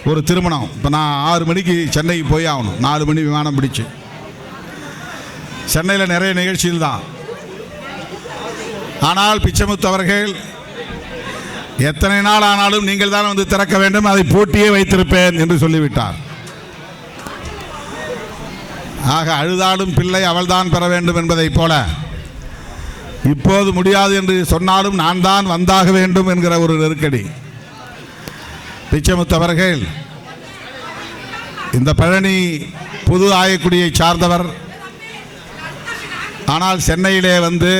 ஒரு திருமணம். இப்போ நான் 6 மணிக்கு சென்னைக்கு போய் ஆகணும், 4 மணி விமானம் பிடிச்சு. சென்னையில் நிறைய நிகழ்ச்சிகள் தான். ஆனால் பிச்சைமுத்து அவர்கள் எத்தனை நாள் ஆனாலும் நீங்கள் தான் வந்து திறக்க வேண்டும், அதை பூட்டியே வைத்திருப்பேன் என்று சொல்லிவிட்டார். ஆக அழுதாலும் பிள்ளை அவள்தான் பெற வேண்டும் என்பதைப் போல இப்போது முடியாது என்று சொன்னாலும் நான் தான் வந்தாக வேண்டும் என்கிற ஒரு நெருக்கடி. பிச்சைமுத்து அவர்கள் இந்த பழனி புது ஆயக்குடியை சார்ந்தவர். ஆனால் சென்னையிலே வந்து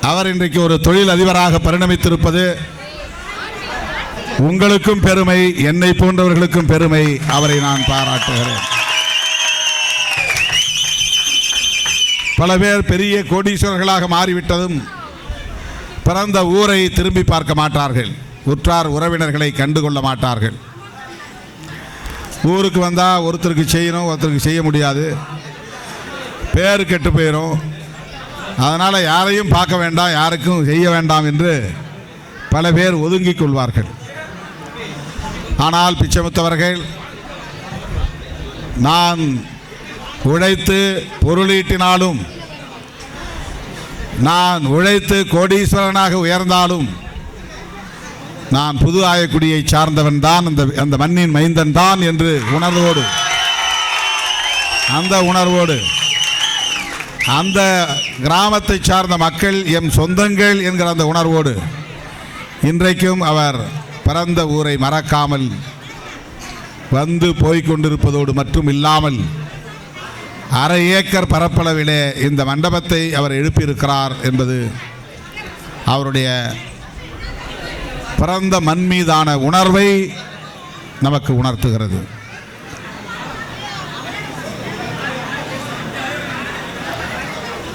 அவர் இன்றைக்கு ஒரு தொழில் அதிபராக பரிணமித்திருப்பது உங்களுக்கும் பெருமை, என்னை போன்றவர்களுக்கும் பெருமை. அவரை நான் பாராட்டுகிறேன். பல பேர் பெரிய கோடீஸ்வரர்களாக மாறிவிட்டதும் பிறந்த ஊரை திரும்பி பார்க்க மாட்டார்கள், உற்றார் உறவினர்களை கண்டுகொள்ள மாட்டார்கள். ஊருக்கு வந்தால் ஒருத்தருக்கு செய்யணும், ஒருத்தருக்கு செய்ய முடியாது, பேர் கெட்டு போயிடும். அதனால் யாரையும் பார்க்க வேண்டாம், யாருக்கும் செய்ய வேண்டாம் என்று பல பேர் ஒதுங்கிக் கொள்வார்கள். ஆனால் பிச்சைமுத்தவர்கள் நான் உழைத்து பொருளீட்டினாலும், நான் உழைத்து கோடீஸ்வரனாக உயர்ந்தாலும் நான் புது ஆயக்குடியை சார்ந்தவன் தான், அந்த மண்ணின் மைந்தன் தான் என்று உணர்வோடு, அந்த உணர்வோடு அந்த கிராமத்தை சார்ந்த மக்கள் எம் சொந்தங்கள் என்கிற அந்த உணர்வோடு இன்றைக்கும் அவர் பிறந்த ஊரை மறக்காமல் வந்து போய்கொண்டிருப்பதோடு மட்டும் இல்லாமல் அரை ஏக்கர் பரப்பளவிலே இந்த மண்டபத்தை அவர் எழுப்பியிருக்கிறார் என்பது அவருடைய பிறந்த மண் மீதான உணர்வை நமக்கு உணர்த்துகிறது.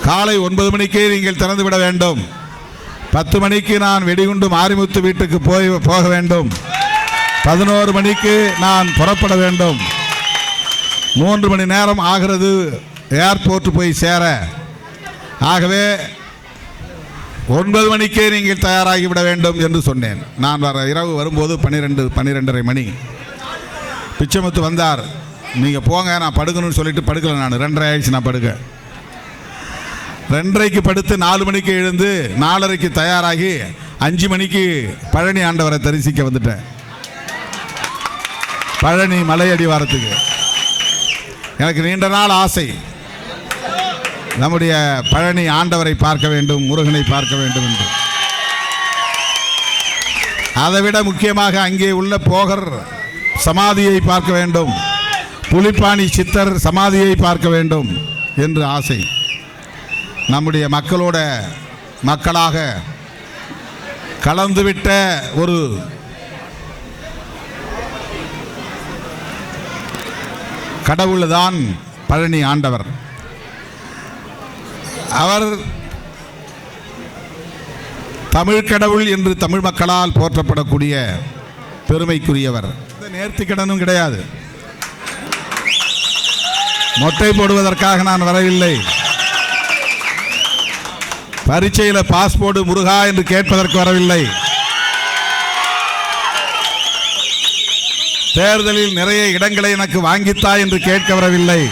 காலை 9 மணிக்கே நீங்கள் திறந்துவிட வேண்டும். 10 மணிக்கு நான் வெடிகுண்டு மாரிமுத்து வீட்டுக்கு போக வேண்டும். 11 மணிக்கு நான் புறப்பட வேண்டும். 3 மணி நேரம் ஆகிறது ஏர்போர்ட் போய் சேர. ஆகவே 9 மணிக்கே நீங்கள் தயாராகிவிட வேண்டும் என்று சொன்னேன். நான் இரவு வரும்போது 12:30 மணி. பிச்சைமுத்து வந்தார். நீங்கள் போங்க, நான் படுக்கணும்னு சொல்லிட்டு படுக்கலை. நான் 2:30 ஆயிடுச்சு. நான் படுக்க 2:30க்கு படுத்து 4 மணிக்கு எழுந்து 4:30க்கு தயாராகி 5 மணிக்கு பழனி ஆண்டவரை தரிசிக்க வந்துட்டேன். பழனி மலை அடிவாரத்துக்கு எனக்கு நீண்ட நாள் ஆசை, நம்முடைய பழனி ஆண்டவரை பார்க்க வேண்டும், முருகனை பார்க்க வேண்டும் என்று. அதைவிட முக்கியமாக அங்கே உள்ள போகர் சமாதியை பார்க்க வேண்டும், புலிப்பாணி சித்தர் சமாதியை பார்க்க வேண்டும் என்று ஆசை. நம்முடைய மக்களோட மக்களாக கலந்துவிட்ட ஒரு கடவுள் தான் பழனி ஆண்டவர். அவர் தமிழ் கடவுள் என்று தமிழ் மக்களால் போற்றப்படக்கூடிய பெருமைக்குரியவர். நேர்த்திக்கடனும் கிடையாது. மொட்டை போடுவதற்காக நான் வரவில்லை. பரீட்சையில் பாஸ்போர்ட் முருகா என்று கேட்பதற்கு வரவில்லை. தேர்தலில் நிறைய இடங்களை எனக்கு வாங்கித்தா என்று கேட்க வரவில்லை.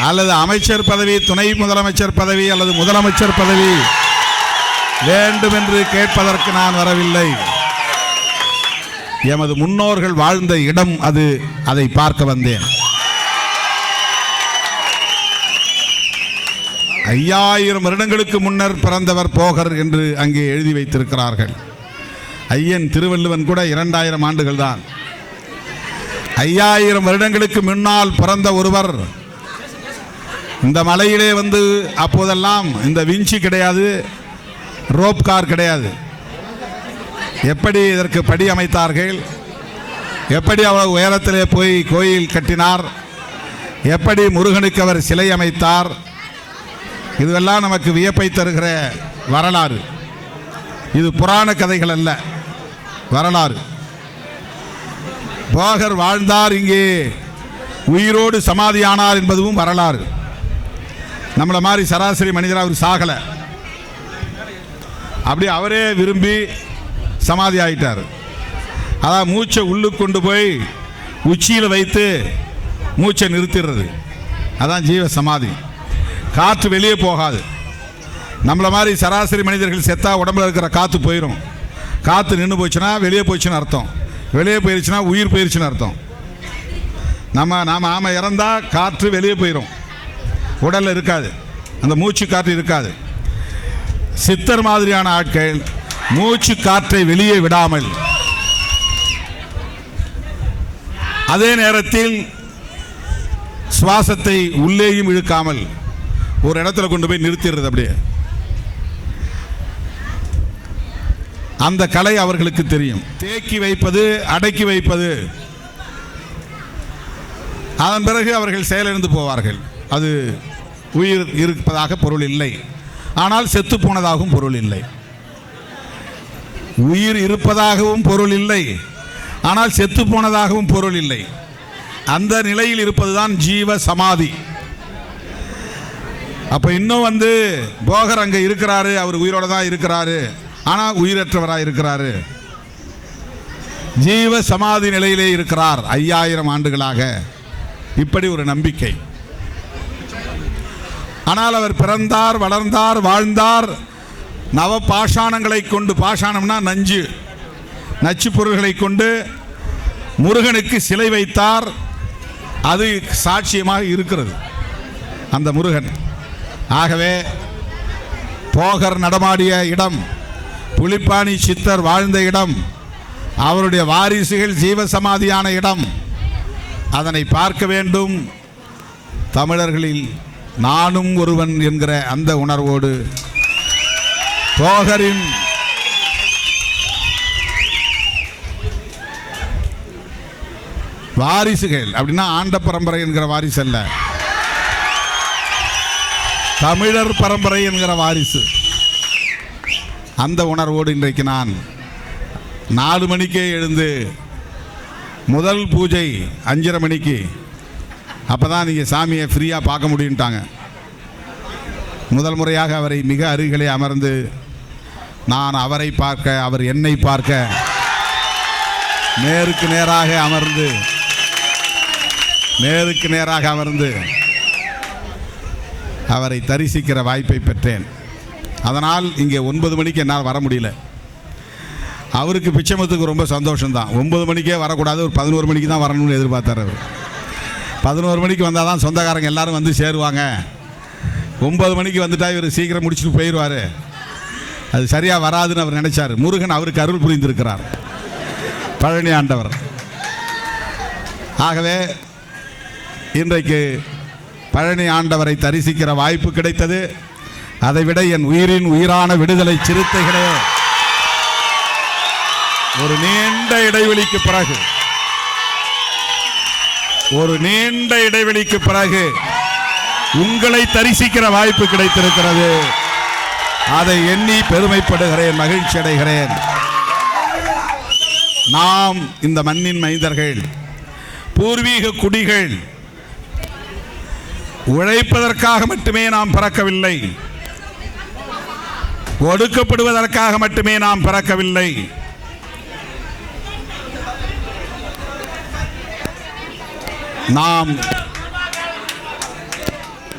அல்லது அமைச்சர் பதவி, துணை முதலமைச்சர் பதவி அல்லது முதலமைச்சர் பதவி வேண்டும் என்று கேட்பதற்கு நான் வரவில்லை. எமது முன்னோர்கள் வாழ்ந்த இடம் அது, அதை பார்க்க வந்தேன். 5000 வருடங்களுக்கு முன்னர் பிறந்தவர் போகர் என்று அங்கே எழுதி வைத்திருக்கிறார்கள். ஐயன் திருவள்ளுவன் கூட 2000 ஆண்டுகள் தான். 5000 வருடங்களுக்கு முன்னால் பிறந்த ஒருவர் இந்த மலையிலே வந்து, அப்போதெல்லாம் இந்த விஞ்சி கிடையாது, ரோப் கார் கிடையாது. எப்படி இதற்கு படி அமைத்தார்கள், எப்படி அவ்வளவு உயரத்திலே போய் கோயில் கட்டினார், எப்படி முருகனுக்கு அவர் சிலை அமைத்தார், இதுவெல்லாம் நமக்கு வியப்பை தருகிற வரலாறு. இது புராண கதைகள் அல்ல, வரலாறு. போகர் வாழ்ந்தார், இங்கே உயிரோடு சமாதியானார் என்பதும் வரலாறு. நம்மளை மாதிரி சராசரி மனிதராக அவர் சாகலை, அப்படி அவரே விரும்பி சமாதி ஆகிட்டார். அதான் மூச்சை உள்ளுக்கு கொண்டு போய் உச்சியில் வைத்து மூச்சை நிறுத்திடுறது, அதான் ஜீவ சமாதி. காற்று வெளியே போகாது. நம்மளை மாதிரி சராசரி மனிதர்கள் செத்தா உடம்புல இருக்கிற காற்று போயிடும். காற்று நின்று போச்சுன்னா வெளியே போச்சுன்னு அர்த்தம், வெளியே போயிடுச்சுன்னா உயிர் போயிடுச்சுன்னு அர்த்தம். நாம் இறந்தா காற்று வெளியே போயிடும், உடலில் இருக்காது, அந்த மூச்சு காற்று இருக்காது. சித்தர் மாதிரியான ஆட்கள் மூச்சு காற்றை வெளியே விடாமல் அதே நேரத்தில் சுவாசத்தை உள்ளேயும் இழுக்காமல் ஒரு இடத்துல கொண்டு போய் நிறுத்திடுறது. அப்படியே அந்த கலை அவர்களுக்கு தெரியும். தேக்கி வைப்பது, அடக்கி வைப்பது, அதன் பிறகு அவர்கள் செயலிழந்து போவார்கள். அது உயிர் இருப்பதாக பொருள் இல்லை, ஆனால் செத்து போனதாகவும் பொருள் இல்லை. உயிர் இருப்பதாகவும் பொருள் இல்லை, ஆனால் செத்து போனதாகவும் பொருள் இல்லை. அந்த நிலையில் இருப்பதுதான் ஜீவ சமாதி. அப்ப இன்னும் போகர் அங்க இருக்கிறாரு, அவர் உயிரோட தான் இருக்கிறாரு, ஆனால் உயிரற்றவராக இருக்கிறாரு. ஜீவ சமாதி நிலையிலே இருக்கிறார் 5000 ஆண்டுகளாக. இப்படி ஒரு நம்பிக்கை. ஆனால் அவர் பிறந்தார், வளர்ந்தார், வாழ்ந்தார். நவ பாஷாணங்களை கொண்டு, பாஷாணம்னா நஞ்சு, நச்சு பொருள்களை கொண்டு முருகனுக்கு சிலை வைத்தார். அது சாட்சியமாக இருக்கிறது அந்த முருகன். ஆகவே போகர் நடமாடிய இடம், புலிப்பாணி சித்தர் வாழ்ந்த இடம், அவருடைய வாரிசுகள் ஜீவசமாதியான இடம், அதனை பார்க்க வேண்டும். தமிழர்களில் நானும் ஒருவன் என்கிற அந்த உணர்வோடு போகரின் வாரிசுகள், அப்படின்னா ஆண்ட பரம்பரை என்கிற வாரிசு அல்ல, தமிழர் பரம்பரை என்கிற வாரிசு. அந்த உணர்வோடு இன்றைக்கு நான் 4 மணிக்கே எழுந்து முதல் பூஜை 5:30 மணிக்கு, அப்போ தான் நீங்கள் சாமியை ஃப்ரீயாக பார்க்க முடியுன்ட்டாங்க. முதல் முறையாக அவரை மிக அருகிலே அமர்ந்து நான் அவரை பார்க்க, அவர் என்னை பார்க்க நேருக்கு நேராக அமர்ந்து அவரை தரிசிக்கிற வாய்ப்பை பெற்றேன். அதனால் இங்கே 9 மணிக்கு என்னால் வர முடியல. அவருக்கு பிச்சைமுத்துக்கு ரொம்ப சந்தோஷம்தான். 9 மணிக்கே வரக்கூடாது, ஒரு 11 மணிக்கு தான் வரணும்னு எதிர்பார்த்தார் அவர். 11 மணிக்கு வந்தால் தான் சொந்தக்காரங்க எல்லாரும் வந்து சேருவாங்க. 9 மணிக்கு வந்துட்டா இவர் சீக்கிரம் முடிச்சுட்டு போயிடுவார், அது சரியாக வராதுன்னு அவர் நினைச்சார். முருகன் அவருக்கு அருள் புரிந்திருக்கிறார், பழனி ஆண்டவர். ஆகவே இன்றைக்கு பழனி ஆண்டவரை தரிசிக்கிற வாய்ப்பு கிடைத்தது. அதைவிட என் உயிரின் உயிரான விடுதலை சிறுத்தைகளே, ஒரு நீண்ட இடைவெளிக்கு பிறகு உங்களை தரிசிக்கிற வாய்ப்பு கிடைத்திருக்கிறது. அதை எண்ணி பெருமைப்படுகிறேன், மகிழ்ச்சி அடைகிறேன். நாம் இந்த மண்ணின் மைந்தர்கள், பூர்வீக குடிகள். உழைப்பதற்காக மட்டுமே நாம் பிறக்கவில்லை, ஒடுக்கப்படுவதற்காக மட்டுமே நாம் பிறக்கவில்லை.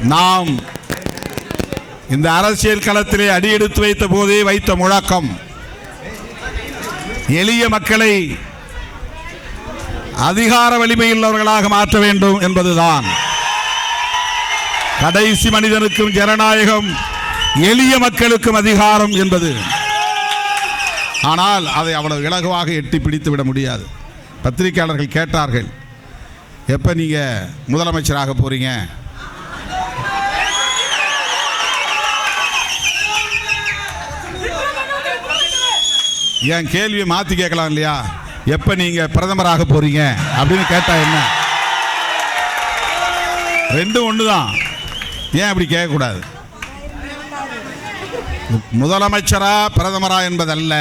நாம் இந்த அரசியல் களத்திலே அடியெடுத்து வைத்த போதே வைத்த முழக்கம், எளிய மக்களை அதிகார வலிமையுள்ளவர்களாக மாற்ற வேண்டும் என்பதுதான். கடைசி மனிதனுக்கும் ஜனநாயகம், எளிய மக்களுக்கும் அதிகாரம் என்பது. ஆனால் அதை அவ்வளவு இலகுவாக எட்டி பிடித்து விட முடியாது. பத்திரிகையாளர்கள் கேட்டார்கள், எப்ப நீங்க முதலமைச்சராக போறீங்க? என் கேள்வியை மாத்தி கேட்கலாம் இல்லையா? எப்ப நீங்க பிரதமராக போறீங்க அப்படின்னு கேட்டா என்ன? ரெண்டும் ஒண்ணுதான். ஏன் அப்படி கேட்கக்கூடாது? முதலமைச்சரா பிரதமரா என்பதல்ல,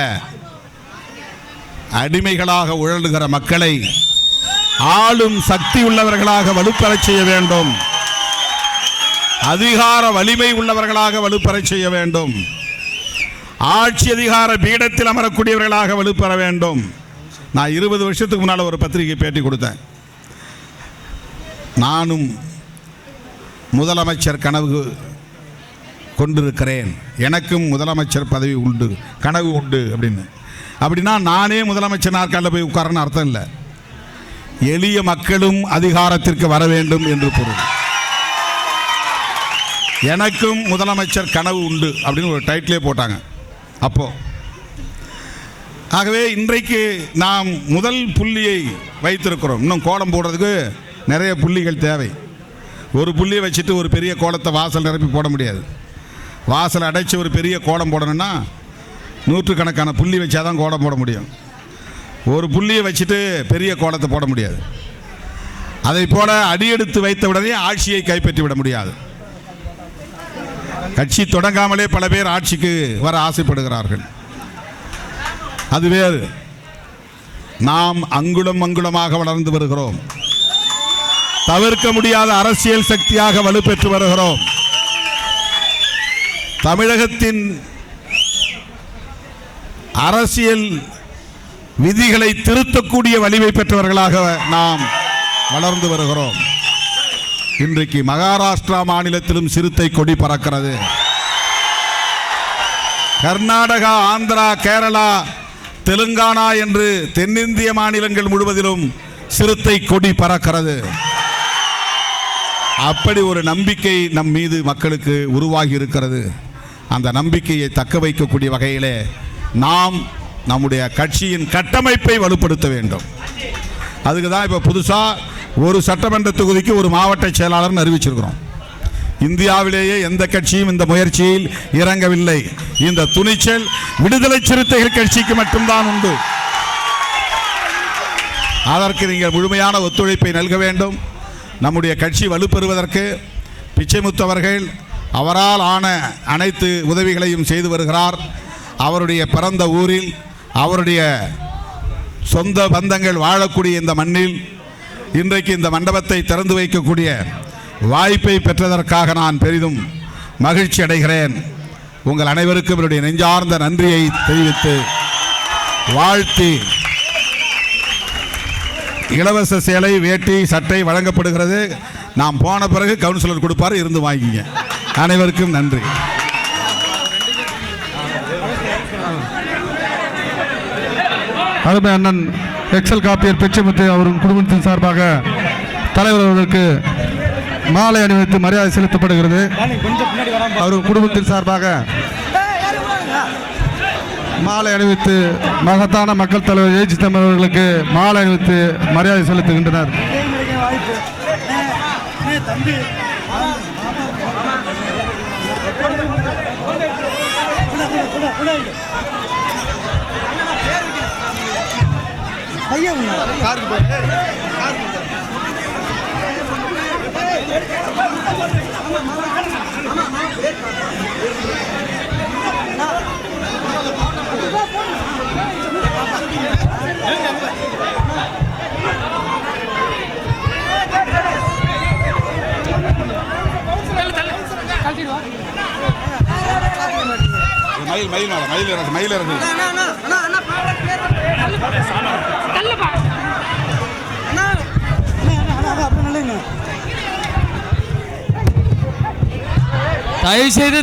அடிமைகளாக உழலுகிற மக்களை ஆளும் சக்தி உள்ளவர்களாக வலுப்பெறச் செய்ய வேண்டும், அதிகார வலிமை உள்ளவர்களாக வலுப்பெறச் செய்ய வேண்டும், ஆட்சி அதிகார பீடத்தில் அமரக்கூடியவர்களாக வலுப்பெற வேண்டும். நான் 20 வருஷத்துக்கு முன்னால் ஒரு பத்திரிகை பேட்டி கொடுத்தேன். நானும் முதலமைச்சர் கனவு கொண்டிருக்கிறேன், எனக்கும் முதலமைச்சர் பதவி உண்டு, கனவு உண்டு அப்படின்னு. அப்படின்னா நானே முதலமைச்சர் நாற்காலில் போய் உட்காரன்னு அர்த்தம் இல்லை. எளிய மக்களும் அதிகாரத்திற்கு வர வேண்டும் என்று பொருள். எனக்கும் முதலமைச்சர் கனவு உண்டு அப்படின்னு ஒரு டைட்டிலே போட்டாங்க அப்போ. ஆகவே இன்றைக்கு நாம் முதல் புள்ளியை வைத்திருக்கிறோம். இன்னும் கோலம் போடுறதுக்கு நிறைய புள்ளிகள் தேவை. ஒரு புள்ளியை வச்சுட்டு ஒரு பெரிய கோலத்தை வாசல் நிரப்பி போட முடியாது. வாசல் அடைச்சி ஒரு பெரிய கோலம் போடணும்னா நூற்றுக்கணக்கான புள்ளி வச்சா தான் கோலம் போட முடியும். ஒரு புள்ளியை வச்சுட்டு பெரிய கோலத்தை போட முடியாது. அதை போல அடியெடுத்து வைத்தவுடனே ஆட்சியை கைப்பற்றி விட முடியாது. கட்சி தொடங்காமலே பல பேர் ஆட்சிக்கு வர ஆசைப்படுகிறார்கள். அது வேறு. நாம் அங்குலம் அங்குலமாக வளர்ந்து வருகிறோம். தவிர்க்க முடியாத அரசியல் சக்தியாக வலுப்பெற்று வருகிறோம். தமிழகத்தின் அரசியல் விதிகளை திருத்தக்கூடிய வலிமை பெற்றவர்களாக நாம் வளர்ந்து வருகிறோம். இன்றைக்கு மகாராஷ்டிரா மாநிலத்திலும் சிறுத்தை கொடி பறக்கிறது. கர்நாடகா, ஆந்திரா, கேரளா, தெலுங்கானா என்று தென்னிந்திய மாநிலங்கள் முழுவதிலும் சிறுத்தை கொடி பறக்கிறது. அப்படி ஒரு நம்பிக்கை நம் மீது மக்களுக்கு உருவாகி இருக்கிறது. அந்த நம்பிக்கையை தக்க வைக்கக்கூடிய வகையிலே நாம் நம்முடைய கட்சியின் கட்டமைப்பை வலுப்படுத்த வேண்டும். அதுக்கு தான் இப்போ புதுசாக ஒரு சட்டமன்ற தொகுதிக்கு ஒரு மாவட்ட செயலாளர்னு அறிவிச்சிருக்கிறோம். இந்தியாவிலேயே எந்த கட்சியும் இந்த முயற்சியில் இறங்கவில்லை. இந்த துணிச்சல் விடுதலை சிறுத்தைகள் கட்சிக்கு மட்டும்தான் உண்டு. அதற்கு நீங்கள் முழுமையான ஒத்துழைப்பை நல்க வேண்டும். நம்முடைய கட்சி வலுப்பெறுவதற்கு பிச்சைமுத்து அவர்கள் அவரால் ஆன அனைத்து உதவிகளையும் செய்து வருகிறார். அவருடைய பிறந்த ஊரில், அவருடைய சொந்த பந்தங்கள் வாழக்கூடிய இந்த மண்ணில் இன்றைக்கு இந்த மண்டபத்தை திறந்து வைக்கக்கூடிய வாய்ப்பை பெற்றதற்காக நான் பெரிதும் மகிழ்ச்சி அடைகிறேன். உங்கள் அனைவருக்கும் என்னுடைய நெஞ்சார்ந்த நன்றியை தெரிவித்து வாழ்த்தி, இலவச சேலை, வேட்டி, சட்டை வழங்கப்படுகிறது. நாம் போன பிறகு கவுன்சிலர் கொடுப்பார், இருந்து வாங்கிங்க. அனைவருக்கும் நன்றி. அருமை அண்ணன் எக்ஸல் காப்பியர் பிச்சைமுத்து அவரும் குடும்பத்தின் சார்பாக தலைவர் அவர்களுக்கு மாலை அணிவித்து மரியாதை செலுத்தப்படுகிறது. அவரும் குடும்பத்தின் சார்பாக மாலை அணிவித்து மகத்தான மக்கள் தலைவர் ஏ சிதம்பரம் அவர்களுக்கு மாலை அணிவித்து மரியாதை செலுத்துகின்றனர். மயில் இறங்கு. தயவு செய்து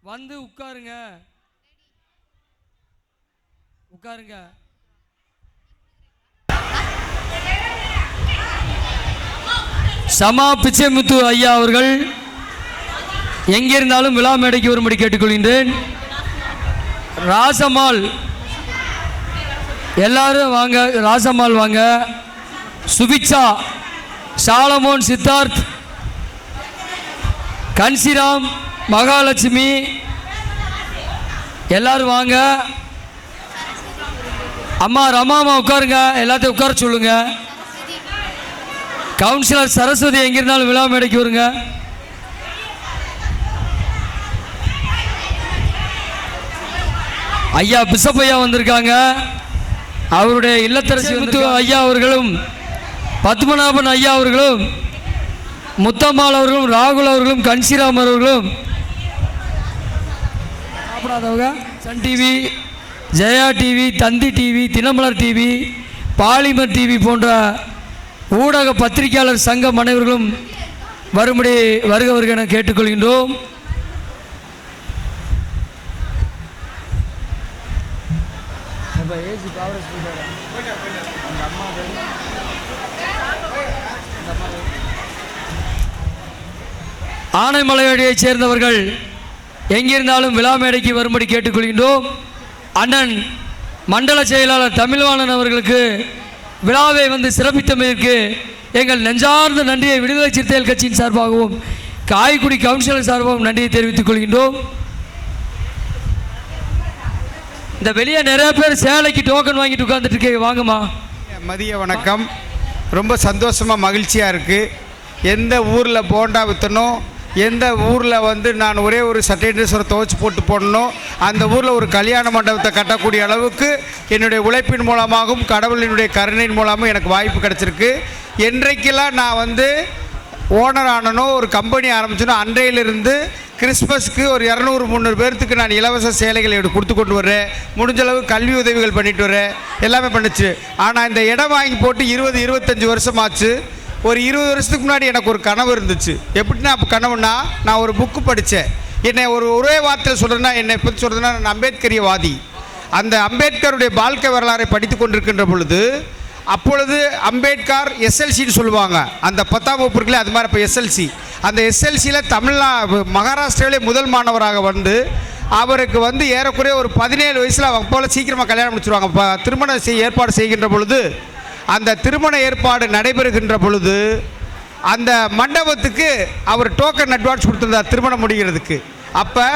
வந்து உட்காருங்க. உட்காருங்க. சமா பிச்சைமுத்து ஐயா அவர்கள் எங்கிருந்தாலும் விழா மேடைக்கு வரும்படி கேட்டுக்கொள்கின்றேன். ராசம்மாள் எல்லாரும் வாங்க. ராசம்மாள் வாங்க. சுபிக்ஷா, சாலமோன், சித்தார்த், கன்சிராம், மகாலட்சுமி எல்லாரும் வாங்க. அம்மா ரமாமா உட்காருங்க. எல்லாத்தையும் உட்கார சொல்லுங்க. கவுன்சிலர் சரஸ்வதி எங்கிருந்தாலும் விழா மேடைக்கு வருங்க. ஐயா பிஷப் ஐயா வந்திருக்காங்க. அவருடைய இல்லத்தரசி ஐயா அவர்களும், பத்மநாபன் ஐயா அவர்களும், முத்தம்மாள் அவர்களும், ராகுல் அவர்களும், கன்சிராம் அவர்களும், Sun TV, Jaya TV, Thanthi TV, Dinamalar TV, Polimer TV போன்ற ஊடக பத்திரிகையாளர் சங்கம் அனைவர்களும் வரும்படி வருக என கேட்டுக்கொள்கின்றோம். ஆனைமலையடியைச் சேர்ந்தவர்கள் எங்கிருந்தாலும் விழா மேடைக்கு வரும்படி கேட்டுக்கொள்கின்றோம். அண்ணன் மண்டல செயலாளர் தமிழ்வாணன் அவர்களுக்கு விழாவை வந்து சிறப்பித்தமைக்கு எங்கள் நெஞ்சார்ந்த நன்றியை விடுதலை சிறுத்தைகள் கட்சியின் சார்பாகவும் காய்குடி கவுன்சிலர் சார்பாகவும் நன்றியை தெரிவித்துக் கொள்கின்றோம். இந்த வெளியே நிறைய பேர் சேலைக்கு டோக்கன் வாங்கிட்டு உட்கார்ந்துட்டு இருக்கீங்க. வாங்கம்மா. மதிய வணக்கம். ரொம்ப சந்தோஷமாக மகிழ்ச்சியாக இருக்குது. எந்த ஊரில் போண்டா விற்றணும், எந்த ஊரில் வந்து நான் ஒரே ஒரு சட்டை ட்ரெஸ்ஸரை துவைச்சி போட்டு போடணும், அந்த ஊரில் ஒரு கல்யாண மண்டபத்தை கட்டக்கூடிய அளவுக்கு என்னுடைய உழைப்பின் மூலமாகவும் கடவுளினுடைய கருணையின் மூலமும் எனக்கு வாய்ப்பு கிடச்சிருக்கு. என்றைக்கெல்லாம் நான் வந்து ஓனர் ஆனனோ, ஒரு கம்பெனி ஆரம்பிச்சனோ, அன்றையிலிருந்து கிறிஸ்மஸ்க்கு ஒரு 200-300 பேர்த்துக்கு நான் இலவச சேலைகளை கொடுத்து கொண்டு வரேன். முடிஞ்சளவு கல்வி உதவிகள் பண்ணிட்டு வரேன். எல்லாமே பண்ணிச்சு. ஆனால் இந்த இடம் வாங்கி போட்டு 20-25 வருஷம் ஆச்சு. ஒரு 20 வருஷத்துக்கு முன்னாடி எனக்கு ஒரு கனவு இருந்துச்சு. எப்படின்னா கனவுன்னா, நான் ஒரு புக்கு படித்தேன். என்னை ஒரே வார்த்தையில் சொல்கிறேன்னா, என்னை பற்றி சொல்கிறதுனா, நான் அம்பேத்கரியவாதி. அந்த அம்பேத்கருடைய வாழ்க்கை வரலாறை படித்து கொண்டிருக்கின்ற பொழுது, அப்பொழுது அம்பேத்கர் எஸ்எல்சின்னு சொல்லுவாங்க. அந்த 10ஆம் வகுப்பு இருக்குல்ல, அது மாதிரி இப்போ எஸ்எல்சி. அந்த எஸ்எல்சியில் மகாராஷ்டிராவிலே முதல் மாணவராக வந்து அவருக்கு வந்து ஏறக்குறைய ஒரு 17 வயசில் அவங்க போல் சீக்கிரமாக கல்யாணம் முடிச்சுருவாங்க. திருமண ஏற்பாடு செய்கின்ற பொழுது, அந்த திருமண ஏற்பாடு நடைபெறுகின்ற பொழுது அந்த மண்டபத்துக்கு அவர் டோக்கன் அட்வான்ஸ் கொடுத்துருந்தார் திருமணம் முடிகிறதுக்கு. அப்போ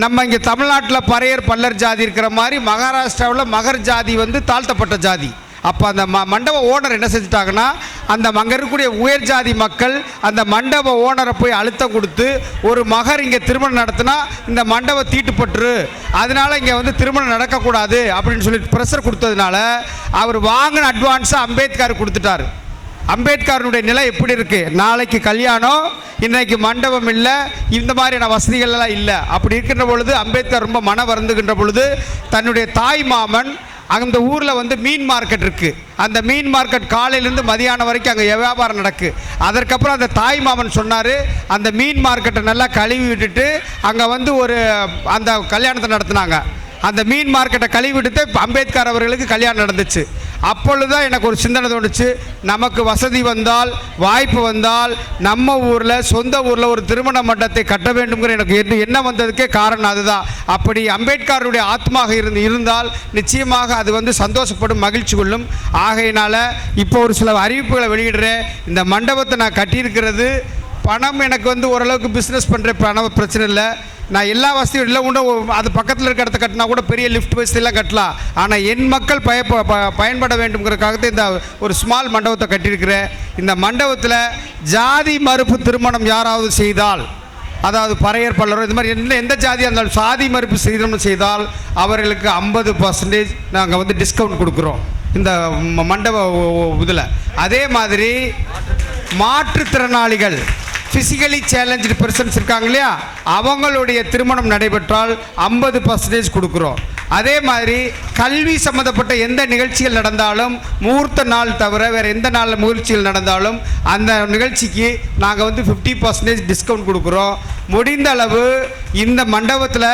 நம்ம இங்கே தமிழ்நாட்டில் பறையர் பல்லர் ஜாதி இருக்கிற மாதிரி மகாராஷ்டிராவில் மகர் ஜாதி வந்து தாழ்த்தப்பட்ட ஜாதி. அப்போ அந்த மண்டப ஓனர் என்ன செஞ்சுட்டாங்கன்னா, அந்த அங்கே இருக்கக்கூடிய உயர் ஜாதி மக்கள் அந்த மண்டப ஓனரை போய் அழுத்தம் கொடுத்து, ஒரு மகர் இங்கே திருமணம் நடத்தினா இந்த மண்டபம் தீட்டுப்பட்டுரு, அதனால் இங்கே வந்து திருமணம் நடக்கக்கூடாது அப்படின்னு சொல்லி ப்ரெஷர் கொடுத்ததுனால அவர் வாங்கின அட்வான்ஸை அம்பேத்கர் கொடுத்துட்டார். அம்பேத்கருடைய நிலை எப்படி இருக்குது? நாளைக்கு கல்யாணம், இன்றைக்கு மண்டபம் இல்லை, இந்த மாதிரியான வசதிகள்லாம் இல்லை. அப்படி இருக்கின்ற பொழுது அம்பேத்கர் ரொம்ப மன வருந்துகின்ற பொழுது தன்னுடைய தாய் மாமன், அந்த ஊரில் வந்து மீன் மார்க்கெட் இருக்குது. அந்த மீன் மார்க்கெட் காலையிலேருந்து மதியானம் வரைக்கும் அங்கே வியாபாரம் நடக்குது. அதற்கப்புறம் அந்த தாய் மாமன் சொன்னார், அந்த மீன் மார்க்கெட்டை நல்லா கழுவி விட்டுட்டு அங்கே வந்து ஒரு அந்த கல்யாணத்தை நடத்தினாங்க. அந்த மீன் மார்க்கெட்டை கழுவி விட்டு அம்பேத்கர் அவர்களுக்கு கல்யாணம் நடந்துச்சு. அப்பொழுதுதான் எனக்கு ஒரு சிந்தனை தோணுச்சு, நமக்கு வசதி வந்தால், வாய்ப்பு வந்தால், நம்ம ஊரில் சொந்த ஊரில் ஒரு திருமண மண்டபத்தை கட்ட வேண்டும்ங்கிற எனக்கு என்ன வந்ததுக்கே காரணம் அதுதான். அப்படி அம்பேத்கருடைய ஆத்மாக இருந்தால் நிச்சயமாக அது வந்து சந்தோஷப்படும், மகிழ்ச்சி கொள்ளும். ஆகையினால இப்போ ஒரு சில அறிவிப்புகளை வெளியிடுறேன். இந்த மண்டபத்தை நான் கட்டியிருக்கிறது, பணம் எனக்கு வந்து ஓரளவுக்கு பிஸ்னஸ் பண்ணுற பணம் பிரச்சனை இல்லை. நான் எல்லா வசதியும் இல்லை, உண்டு அது பக்கத்தில் இருக்க இடத்த கட்டினா கூட பெரிய லிஃப்ட் வசதியெல்லாம் கட்டலாம். ஆனால் என் மக்கள் பயன்பட வேண்டும்ங்கிறதுக்காக இந்த ஒரு ஸ்மால் மண்டபத்தை கட்டியிருக்கிறேன். இந்த மண்டபத்தில் ஜாதி மறுப்பு திருமணம் யாராவது செய்தால், அதாவது பறையர் பல்லரோ இது மாதிரி எந்த ஜாதியாக இருந்தாலும் சாதி மறுப்பு திருமணம் செய்தால் அவர்களுக்கு 50% நாங்கள் வந்து டிஸ்கவுண்ட் கொடுக்குறோம் இந்த மண்டப இதில். அதே மாதிரி மாற்றுத்திறனாளிகள் ஃபிசிக்கலி சேலஞ்சு பர்சன்ஸ் இருக்காங்க இல்லையா, அவங்களுடைய திருமணம் நடைபெற்றால் 50% கொடுக்குறோம். அதே மாதிரி கல்வி சம்மந்தப்பட்ட எந்த நிகழ்ச்சிகள் நடந்தாலும் முகூர்த்த நாள் தவிர வேறு எந்த நாளில் முயற்சிகள் நடந்தாலும் அந்த நிகழ்ச்சிக்கு நாங்கள் வந்து 50% டிஸ்கவுண்ட் கொடுக்குறோம். முடிந்த அளவு இந்த மண்டபத்தில்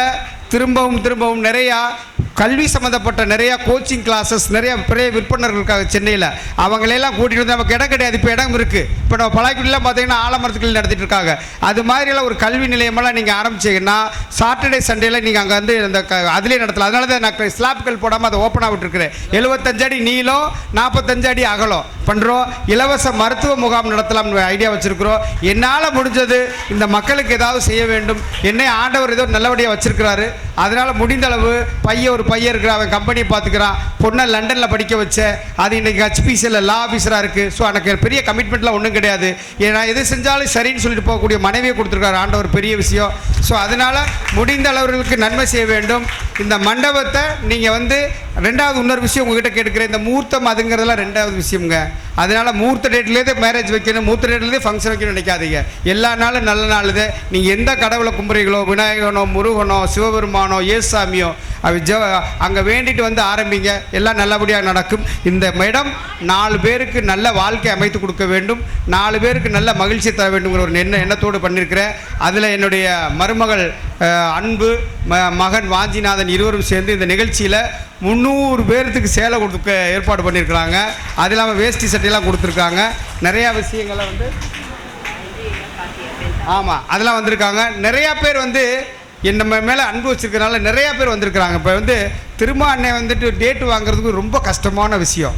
திரும்பவும் நிறையா கல்வி சம்மந்தப்பட்ட நிறையா கோச்சிங் கிளாஸஸ் நிறையா பெரிய விற்பனர்கள் இருக்காங்க சென்னையில். அவங்களெல்லாம் கூட்டிகிட்டு வந்து நமக்கு இடம் கிடையாது, இப்போ இடம் இருக்குது. இப்போ நம்ம பழக்குடிலாம் பார்த்தீங்கன்னா ஆலமரத்துக்கள் நடத்திட்டு இருக்காங்க. அது மாதிரியெல்லாம் ஒரு கல்வி நிலையமெல்லாம் நீங்கள் ஆரம்பிச்சிங்கன்னா சாட்டர்டே சண்டேல நீங்கள் அங்கே வந்து அந்த அதிலே நடத்தலாம். அதனால தான் நான் ஸ்லாப்கள் போடாமல் அதை ஓப்பனாக விட்டுருக்கிறேன். 75 அடி நீளம், 45 அடி அகலம் பண்ணுறோம். இலவச மருத்துவ முகாம் நடத்தலாம் ஐடியா வச்சுருக்கிறோம். என்னால் முடிஞ்சது இந்த மக்களுக்கு ஏதாவது செய்ய வேண்டும். என்னை ஆண்டவர் ஏதோ நல்லபடியாக வச்சுருக்கிறாரு. அதனால் முடிந்தளவு ஒரு பையன் இருக்கிற அவன் கம்பெனியை பார்த்துக்கிறான். பொண்ணை லண்டனில் படிக்க வச்ச, அது இன்றைக்கி HPCL லா ஆஃபீஸராக இருக்குது. ஸோ எனக்கு பெரிய கமிட்மெண்ட்லாம் ஒன்றும் கிடையாது. நான் எது செஞ்சாலும் சரின்னு சொல்லிட்டு போகக்கூடிய மனைவியை கொடுத்துருக்காரு ஆண்டவர், பெரிய விஷயம். ஸோ அதனால் முடிந்த அளவர்களுக்கு நன்மை செய்ய வேண்டும். இந்த மண்டபத்தை நீங்கள் வந்து ரெண்டாவது இன்னொரு விஷயம் உங்ககிட்ட கேட்டுக்கிறேன். இந்த முகூர்த்தம் அதுங்கிறதுலாம் ரெண்டாவது விஷயங்க. அதனால் முகூர்த்த டேட்லேயே மேரேஜ் வைக்கணும், முகூர்த்த டேட்லேயே ஃபங்க்ஷன் வைக்கணும்னு நினைக்காதீங்க. எல்லா நாளும் நல்ல நாள் இது. நீங்கள் எந்த கடவுளை கும்புறீங்களோ, விநாயகனோ முருகனோ சிவபெருமானோ ஏசாமியோ அங்கே வேண்டிட்டு வந்து ஆரம்பிங்க. எல்லாம் நல்லபடியாக நடக்கும். இந்த இடம் 4 பேருக்கு நல்ல வாழ்க்கை அமைத்து கொடுக்க வேண்டும், 4 பேருக்கு நல்ல மகிழ்ச்சி தர வேண்டுங்கிற ஒரு எண்ணத்தோடு பண்ணியிருக்கிறேன். அதில் என்னுடைய மருமகள் அன்பு, மகன் வாஞ்சிநாதன் இருவரும் சேர்ந்து இந்த நிகழ்ச்சியில் 300 பேர்த்துக்கு சேலை கொடுக்க ஏற்பாடு பண்ணியிருக்கிறாங்க. அது இல்லாமல் வேஷ்டி சட்டையெல்லாம் கொடுத்துருக்காங்க. நிறையா விஷயங்களை வந்து ஆமாம் அதெல்லாம் வந்திருக்காங்க. நிறையா பேர் வந்து நம்ம மேலே அன்பு வச்சுருக்கனால நிறையா பேர் வந்திருக்கிறாங்க. இப்போ வந்து திருமாண்ணே வந்துட்டு டேட்டு வாங்குறதுக்கு ரொம்ப கஷ்டமான விஷயம்.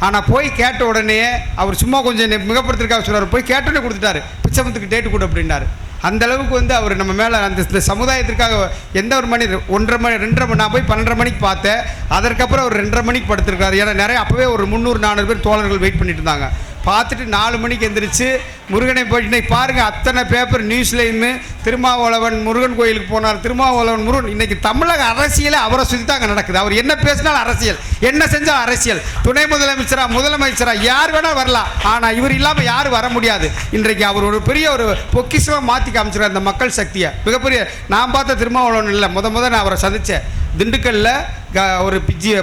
ஆனால் போய் கேட்ட உடனே அவர் சும்மா கொஞ்சம் மிகப்படுத்திருக்காக சொல்கிறார். போய் கேட்டோன்னே கொடுத்துட்டாரு, பிச்சமத்துக்கு டேட்டு கொடு அப்படின்னாரு. அந்த அளவுக்கு வந்து அவர் நம்ம மேலே அந்த சமுதாயத்திற்காக எந்த ஒரு மணி 1:30 மணி 2:30 மணி நான் போய் 12:30 மணிக்கு பார்த்தேன். அதற்கப்புறம் அவர் 2:30 மணிக்கு படுத்திருக்காரு. ஏன்னா நிறைய அப்போவே ஒரு 300-400 பேர் தோழர்கள் வெயிட் பண்ணிட்டு இருந்தாங்க. பார்த்துட்டு 4 மணிக்கு எந்திரிச்சு முருகனை போயிட்டு இன்றைக்கி பாருங்கள் அத்தனை பேப்பர் நியூஸ்லேயுமே திருமாவளவன் முருகன் கோயிலுக்கு போனார், திருமாவளவன் முருகன். இன்றைக்கி தமிழக அரசியலை அவரை சுற்றி தான் அங்கே நடக்குது. அவர் என்ன பேசினாலும் அரசியல், என்ன செஞ்சால் அரசியல். துணை முதலமைச்சராக யார் வேணால் வரலாம், ஆனால் இவர் இல்லாமல் யாரும் வர முடியாது. இன்றைக்கு அவர் ஒரு பெரிய ஒரு பொக்கிஷமாக மாற்றி காமிச்சிருக்கார் அந்த மக்கள் சக்தியை. மிகப்பெரிய நான் பார்த்த திருமாவளவன் இல்லை, முத நான் அவரை சந்தித்தேன் திண்டுக்கல்லில் ஒரு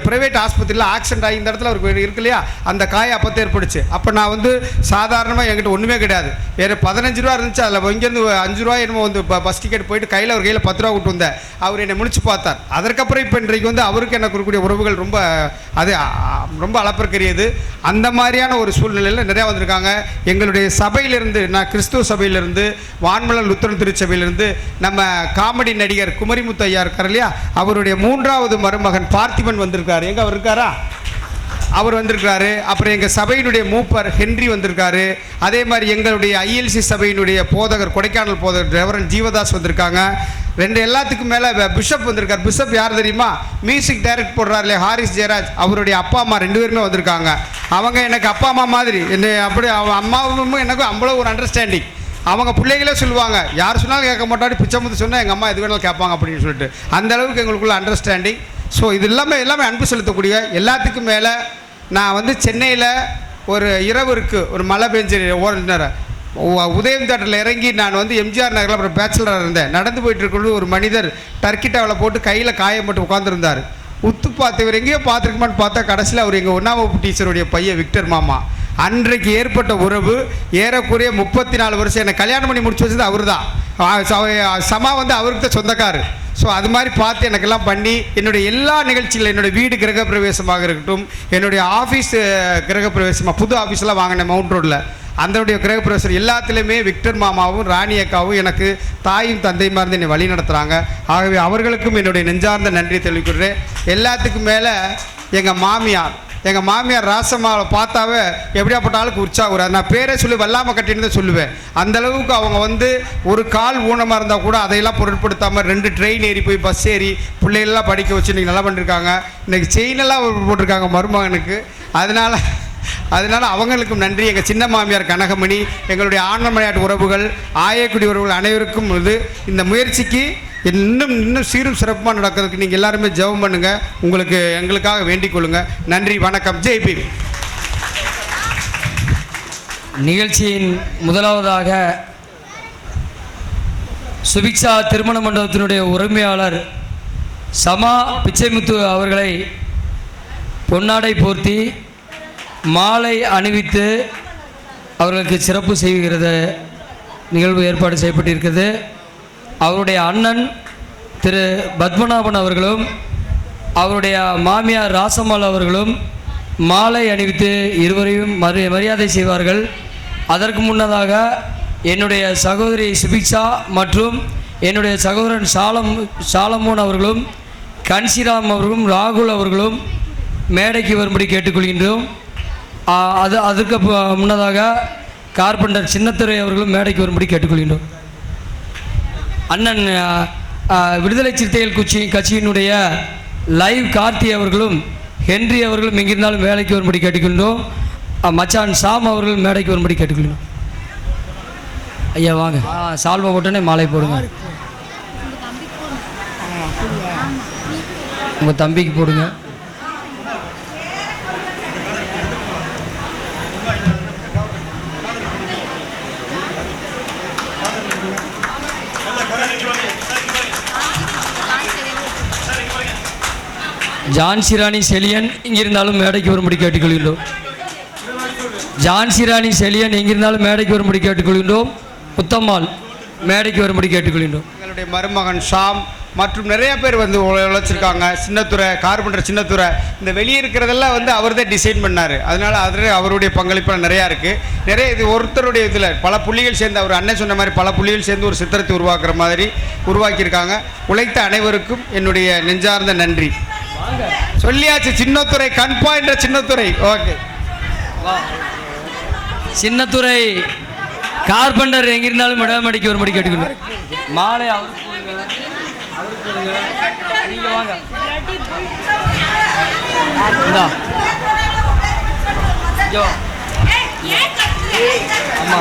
ப்ரைவேட் ஆஸ்பத்திரியில் ஆக்சிடென்ட் ஆகி இந்த இடத்துல அவருக்கு இருக்கு இல்லையா, அந்த காயம் அப்போ ஏற்படுச்சு. அப்போ நான் வந்து சாதாரணமாக என்கிட்ட ஒன்றுமே கிடையாது, வேறு 15 ரூபா இருந்துச்சு. அதில் இங்கேருந்து 5 ரூபா என்னமோ வந்து பஸ் டிக்கெட் போயிட்டு கையில் ஒரு கையில் 10 ரூபா விட்டு வந்தேன். அவர் என்னை முடிச்சு பார்த்தார். அதற்கப்புறம் இப்போ இன்றைக்கு வந்து அவருக்கு எனக்கு இருக்கக்கூடிய உறவுகள் ரொம்ப ரொம்ப அளப்பிற்கரியது. அந்த மாதிரியான ஒரு சூழ்நிலையில் நிறையா வந்திருக்காங்க. எங்களுடைய சபையிலிருந்து, நான் கிறிஸ்துவ சபையிலிருந்து, வான்மலர் லுத்தரன் திருச்சபையிலிருந்து நம்ம காமெடி நடிகர் குமரிமுத்து ஐயா இருக்கார் இல்லையா, அவருடைய 3வது மருமகன் பார்த்திபன் வந்திருக்காரு. எங்கே அவர் இருக்காரா? அவர் வந்திருக்காரு. அப்புறம் எங்கள் சபையினுடைய மூப்பர் ஹென்றி வந்திருக்காரு. அதே மாதிரி எங்களுடைய ILC சபையினுடைய போதகர், கொடைக்கானல் போதகர் ரெவரன் ஜீவதாஸ் வந்திருக்காங்க. எல்லாத்துக்கும் மேலே பிஷப் வந்திருக்கார். பிஷப் யார் தெரியுமா? மியூசிக் டைரக்ட் போடுறாரு இல்லையா, ஹாரிஸ் ஜெயராஜ். அவருடைய அப்பா அம்மா 2 பேருமே வந்திருக்காங்க. அவங்க எனக்கு அப்பா அம்மா மாதிரி, என்னை அப்படி அவன் அம்மாவும் எனக்கும் அவ்வளோ ஒரு அண்டர்ஸ்டாண்டிங். அவங்க பிள்ளைகளே சொல்லுவாங்க, யார் சொன்னாலும் கேட்க மாட்டாடி, பிச்சமுத்து சொன்னால் எங்கள் அம்மா எது வேணாலும் கேட்பாங்க அப்படின்னு சொல்லிட்டு. அந்த அளவுக்கு எங்களுக்குள்ள அண்டர்ஸ்டாண்டிங். ஸோ இது எல்லாமே அன்பு செலுத்தக்கூடிய. எல்லாத்துக்கும் மேலே நான் வந்து சென்னையில் ஒரு இரவுக்கு ஒரு மழை பெஞ்சு உதயம் தேட்டரில் இறங்கி நான் வந்து எம்ஜிஆர் நகரில் அப்புறம் பேச்சுலராக இருந்தேன். நடந்து போயிட்டு இருக்கிறது ஒரு மனிதர் டர்க்கி டவலை போட்டு கையில் காயம் மட்டும் உட்காந்துருந்தார். உத்து பார்த்து இவர் எங்கேயோ பார்த்துருக்குமான்னு பார்த்தா கடைசியில் அவர் எங்கள் 1ஆம் வகுப்பு டீச்சருடைய பையன் விக்டர் மாமா. அன்றைக்கு ஏற்பட்ட உறவு ஏறக்குறைய 34 வருஷம். என்னை கல்யாணம் பண்ணி முடிச்சு வச்சது அவர் தான். சமா வந்து அவருக்கு தான் சொந்தக்காரு. ஸோ அது மாதிரி பார்த்து எனக்கெல்லாம் பண்ணி என்னுடைய எல்லா நிகழ்ச்சிகளும், என்னுடைய வீடு கிரகப்பிரவேசமாக இருக்கட்டும், என்னுடைய ஆஃபீஸ் கிரகப்பிரவேசமாக புது ஆஃபீஸெல்லாம் வாங்கினேன் மவுண்ட் ரோட்டில், அதனுடைய கிரகப்பிரவேசம் எல்லாத்துலேயுமே விக்டர் மாமாவும் ராணி அக்காவும் எனக்கு தாயும் தந்தையுமா இருந்து என்னை வழி நடத்துகிறாங்க. ஆகவே அவர்களுக்கும் என்னுடைய நெஞ்சார்ந்த நன்றி தெரிவிக்கிறேன். எல்லாத்துக்கும் மேலே எங்கள் மாமியார் ராசம்மாவை பார்த்தாவே எப்படியாப்பட்ட ஆளுக்கு உற்சாகம். நான் பேரே சொல்லி வல்லாமல் கட்டின்னு தான் சொல்லுவேன். அந்தளவுக்கு அவங்க வந்து ஒரு கால் ஊனமாக இருந்தால் கூட அதையெல்லாம் பொருட்படுத்தாமல் 2 ட்ரெயின் ஏறி போய் பஸ் ஏறி பிள்ளைகளெல்லாம் படிக்க வச்சு இன்றைக்கி நல்லா பண்ணியிருக்காங்க. இன்றைக்கி செயினெல்லாம் போட்டிருக்காங்க மருமகனுக்கு. அதனால் அவங்களுக்கும் நன்றி. எங்கள் சின்ன மாமியார் கனகமணி, எங்களுடைய ஆனமலையாட்டு உறவுகள், ஆயக்குடி உறவுகள் அனைவருக்கும் இந்த முயற்சிக்கு இன்னும் சீரும் சிறப்பாக நடக்கிறதுக்கு நீங்கள் எல்லாருமே ஜெபம் பண்ணுங்கள். எங்களுக்காக வேண்டிக் கொள்ளுங்கள். நன்றி, வணக்கம், ஜெய் பீம். நிகழ்ச்சியின் முதலாவதாக சுபிக்ஷா திருமண மண்டபத்தினுடைய உரிமையாளர் சமா பிச்சைமுத்து அவர்களை பொன்னாடை போர்த்தி மாலை அணிவித்து அவர்களுக்கு சிறப்பு செய்கிற நிகழ்வு ஏற்பாடு செய்யப்பட்டிருக்கிறது. அவருடைய அண்ணன் திரு பத்மநாபன் அவர்களும் அவருடைய மாமியார் ராசம்மாள் அவர்களும் மாலை அணிவித்து இருவரையும் மரியாதை செய்வார்கள். அதற்கு முன்னதாக என்னுடைய சகோதரி சுபிக்ஷா மற்றும் என்னுடைய சகோதரன் சாலமோன் அவர்களும் கன்சிராம் அவர்களும் ராகுல் அவர்களும் மேடைக்கு வரும்படி கேட்டுக்கொள்கின்றோம். அதற்கு முன்னதாக கார்பெண்டர் சின்னத்துரை அவர்களும் மேடைக்கு வரும்படி கேட்டுக்கொள்கின்றோம். அண்ணன் விடுதலை சிறுத்தைகள் கட்சியினுடைய லைவ் கார்த்தி அவர்களும் ஹென்றி அவர்களும் எங்கிருந்தாலும் வேலைக்கு வரும்படி கேட்டுக்கொள்கின்றோம். மச்சான் சாம் அவர்கள் மேடைக்கு வரும்படி கேட்டுக்கொள்கின்றோம். ஐயா வாங்க, சால்வா போட்டோன்னே மாலை போடுங்க. உங்கள் தம்பிக்கு போடுங்க. ஜான்சி ராணி செலியன் இங்கிருந்தாலும் மேடைக்கு வரும்படி கேட்டுக்கொள்கின்றோம். ஜான்சி ராணி செலியன் எங்கிருந்தாலும் மேடைக்கு வரும்படி கேட்டுக்கொள்கின்றோம். புத்தம்மாள் மேடைக்கு வரும்படி கேட்டுக்கொள்கின்றோம். எங்களுடைய மருமகன் ஷாம் மற்றும் நிறைய பேர் வந்து உழைச்சிருக்காங்க. சின்னத்துறை, கார்பெண்டர் சின்னத்துறை, இந்த வெளியே இருக்கிறதெல்லாம் வந்து அவர் தான் டிசைன் பண்ணார். அதனால் அதில் அவருடைய பங்களிப்பு நிறையா இருக்குது. நிறைய இது ஒருத்தருடைய இதில் பல புள்ளிகள் சேர்ந்து, அவர் அண்ணன் சொன்ன மாதிரி பல புள்ளிகள் சேர்ந்து ஒரு சித்திரத்தை உருவாக்குற மாதிரி உருவாக்கியிருக்காங்க. உழைத்த அனைவருக்கும் என்னுடைய நெஞ்சார்ந்த நன்றி. சொல்லியாச்சு, சின்னத்துறை கண்பா என்ற சின்னத்துறை. ஓகே, சின்னத்துறை கார்பெண்டர் எங்கிருந்தாலும் மேடைக்கு வரும்படி கேட்டுக்கணும். மாலை நீங்க வாங்க. ஆமா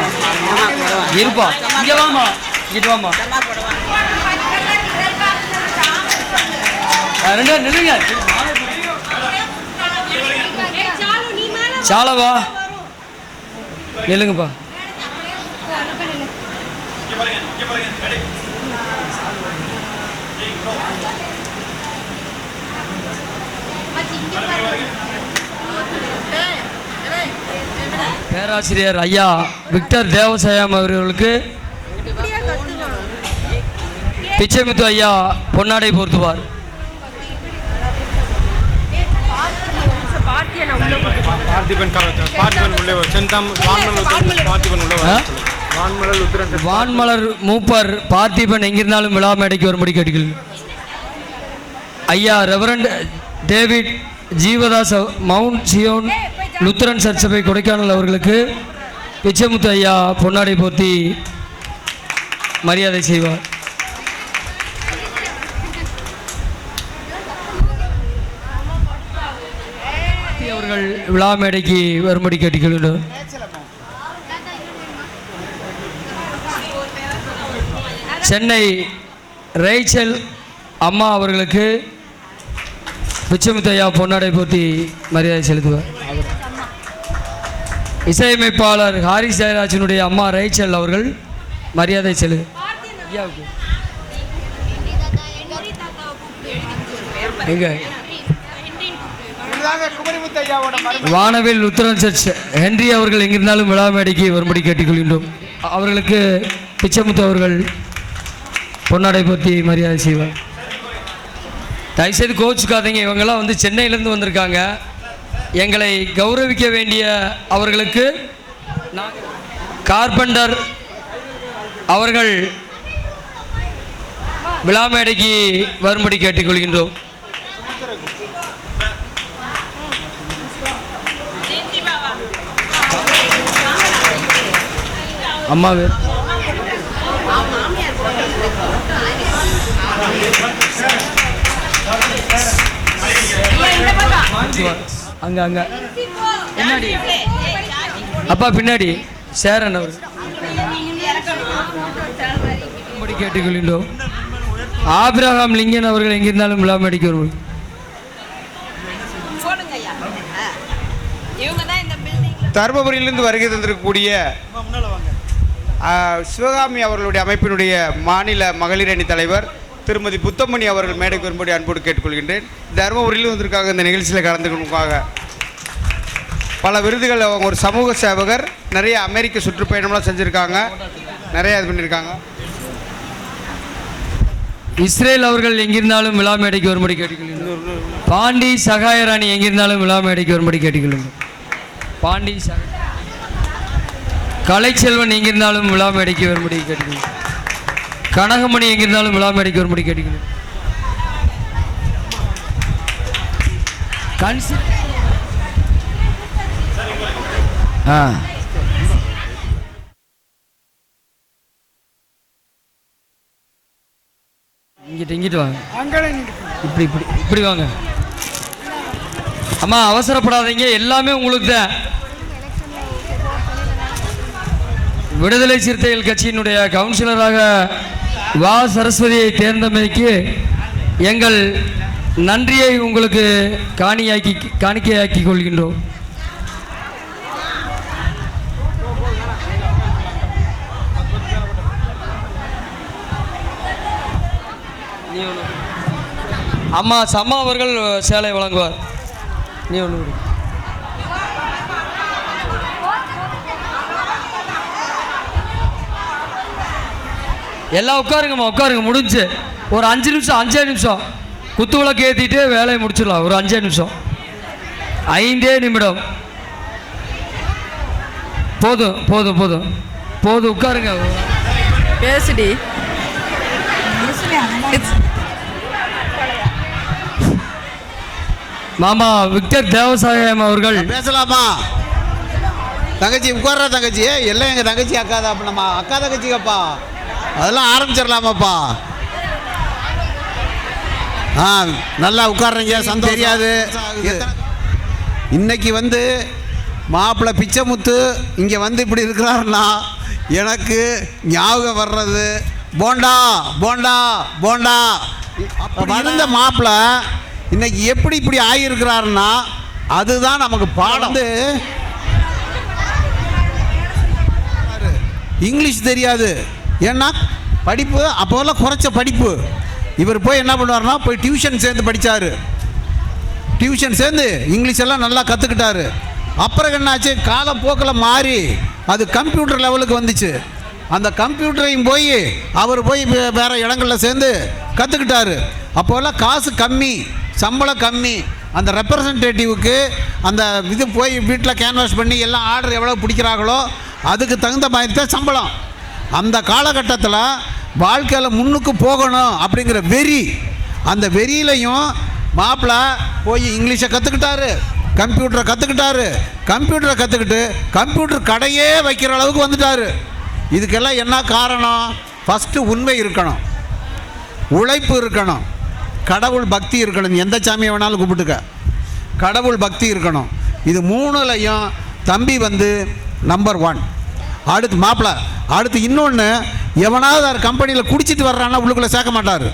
இருப்பா, இங்க வாமா, இங்கிட்டு வாமா. ரெண்டு நில்லுங்க. சாலவா நில்லுங்கப்பா. பேராசிரியர் ஐயா விக்டர் தேவசாயம் அவர்களுக்கு பிச்சைமுத்து ஐயா பொன்னாடை போர்த்துவார். வான்மலர் மூப்பர் பார்த்திபன் எங்கிருந்தாலும் விழா மேடைக்கு வரும்படி கேட்டுக்கள். ஐயா reverend David Jeevadas mount Zion Lutheran சர்ச்சபை கொடைக்கானல் அவர்களுக்கு பிச்சைமுத்து ஐயா பொன்னாடை போர்த்தி மரியாதை செய்வார். அவர்கள் விழா மேடைக்கு வரும்படி கேட்டுக்கொள்கிறோம். சென்னை ரேச்சல் அம்மா அவர்களுக்கு பிச்சைமுத்து ஐயா பொன்னாடை போர்த்தி மரியாதை செலுத்துவார். இசையமைப்பாளர் ஹாரிஸ் ஜெயராஜனுடைய அம்மா ரேச்சல் அவர்கள் மரியாதை செலுத்து. எங்க வானவில் லுத்தரன் சர்ச் ஹென்றி அவர்கள் எங்கிருந்தாலும் விழா மேடைக்கு வரும்படி கேட்டுக்கொள்கின்றோம். அவர்களுக்கு பிச்சைமுத்து அவர்கள் பொன்னாடை போர்த்தி மரியாதை செய்வார். தயவுசெய்து கோச்சுக்காதீங்க, இவங்கெல்லாம் வந்து சென்னையிலேருந்து வந்திருக்காங்க. எங்களை கௌரவிக்க வேண்டிய அவர்களுக்கு கார்பெண்டர் அவர்கள் விழா மேடைக்கு வரும்படி கேட்டுக்கொள்கின்றோம். அம்மாவே அங்க அங்க பின்னாடி அப்பா பின்னாடி சேரன் அவர் கேட்டுக்கொள்கின்றோம். ஆபிரகாம் லிங்கன் அவர்கள் எங்கிருந்தாலும் விழா மேடைக்கு வருவார்கள். தருமபுரியிலிருந்து வருகை தந்திருக்கக்கூடிய சிவகாமி அவர்களுடைய அமைப்பினுடைய மாநில மகளிர் அணி தலைவர் திருமதி புத்தமணி அவர்கள் மேடைக்கு வரும்படி அன்போடு கேட்டுக்கொள்கின்றேன். தருமபுரியில் வந்திருக்காங்க இந்த நிகழ்ச்சியில் கலந்துக்கணுக்காக. பல விருதுகள் அவங்க ஒரு சமூக சேவகர், நிறைய அமெரிக்க சுற்றுப்பயணம்லாம் செஞ்சுருக்காங்க, நிறைய இது பண்ணியிருக்காங்க. இஸ்ரேல் அவர்கள் எங்கிருந்தாலும் விழா மேடைக்கு வரும்படி கேட்டுக்கொள்கிறோம். பாண்டி சகாயராணி எங்கிருந்தாலும் விழா மேடைக்கு வரும்படி கேட்டுக்கொள்ளுங்க. பாண்டி கலைச்செல்வன் எங்கிருந்தாலும் விழா மேடைக்கு வரும்படி கேட்டுக்கொள்ளுங்க. கனகமணி எங்கிருந்தாலும் விழா மேடைக்கு வரும்படி கேட்டுக்கொள்ளுங்க. இங்கிட்டு வாங்க, இப்படி இப்படி இப்படி வாங்க. அம்மா அவசரப்படாதீங்க, எல்லாமே உங்களுக்கு தான். விடுதலை சிறுத்தைகள் கட்சியினுடைய கவுன்சிலராக வா சரஸ்வதியை தேர்ந்தமைக்கு எங்கள் நன்றியை உங்களுக்கு காணிக்கையாக்கி கொள்கின்றோம். அம்மா சம்மா அவர்கள் சேலை வழங்குவார். நீ ஒன்று எல்லாம் உட்காருங்கம்மா, உட்காருங்க. முடிஞ்சு ஒரு 5 நிமிஷம் குத்து விளக்கு ஏற்றிட்டு வேலையை முடிச்சிடலாம். ஒரு 5 நிமிஷம், 5 நிமிடம் போதும் போதும் போதும் போதும். உட்காருங்க, பேசுடி. மாமா விக்டர் தேவசாயம் அவர்கள் பேசலாமா? தங்கச்சி உட்கார்ற தங்கச்சி, எல்லாம் எங்கள் தங்கச்சி அக்கா தான். அப்போ நம்ம அக்கா தங்கச்சிக்கப்பா, அதெல்லாம் ஆரம்பிச்சிடலாமாப்பா? நல்லா உட்கார்றீங்க, சந்தோஷம். தெரியாது இன்னைக்கு வந்து மாப்பிள்ளை பிச்சைமுத்து இங்கே வந்து இப்படி இருக்கிறாருன்னா எனக்கு ஞாபகம் வர்றது போண்டா போண்டா போண்டா. இருந்த மாப்பிள்ளை இன்னைக்கு எப்படி இப்படி ஆகியிருக்கிறாருன்னா அதுதான் நமக்கு பாடம். இங்கிலீஷ் தெரியாது, ஏன்னா படிப்பு அப்போல்லாம் குறைச்ச படிப்பு. இவர் போய் என்ன பண்ணுவார்னா போய் டியூஷன் சேர்ந்து படித்தார். டியூஷன் சேர்ந்து இங்கிலீஷ் எல்லாம் நல்லா கற்றுக்கிட்டாரு. அப்புறம் என்னாச்சு, காலம் போக்கில் மாறி அது கம்ப்யூட்டர் லெவலுக்கு வந்துச்சு. அந்த கம்ப்யூட்டரையும் போய் அவர் போய் வேறு இடங்களில் சேர்ந்து கற்றுக்கிட்டாரு. அப்போல்லாம் காசு கம்மி, சம்பளம் கம்மி. அந்த ரெப்ரசன்டேட்டிவுக்கு அந்த இது போய் வீட்டில் கேன்வாஸ் பண்ணி எல்லாம் ஆர்டர் எவ்வளோ பிடிக்கிறாங்களோ அதுக்கு தகுந்த மாதிரி தான் சம்பளம். அந்த காலகட்டத்தில் வாழ்க்கையில் முன்னுக்கு போகணும் அப்படிங்கிற வெறி, அந்த வெறியிலையும் மாப்பிள்ளை போய் இங்கிலீஷை கற்றுக்கிட்டாரு, கம்ப்யூட்டரை கற்றுக்கிட்டாரு. கம்ப்யூட்டரை கற்றுக்கிட்டு கம்ப்யூட்டர் கடையே வைக்கிற அளவுக்கு வந்துட்டார். இதுக்கெல்லாம் என்ன காரணம்? ஃபஸ்ட்டு உண்மை இருக்கணும், உழைப்பு இருக்கணும், கடவுள் பக்தி இருக்கணும். எந்த சாமியை வேணாலும் கூப்பிட்டுக்க, கடவுள் பக்தி இருக்கணும். இது மூணுலையும் தம்பி வந்து நம்பர் 1. அடுத்து மாப்பிள்ளை. அடுத்து இன்னொன்று, எவனாவது ஒரு கம்பெனியில் குடிச்சிட்டு வர்றான்னா உள்ளுக்குள்ளே சேர்க்க மாட்டார்.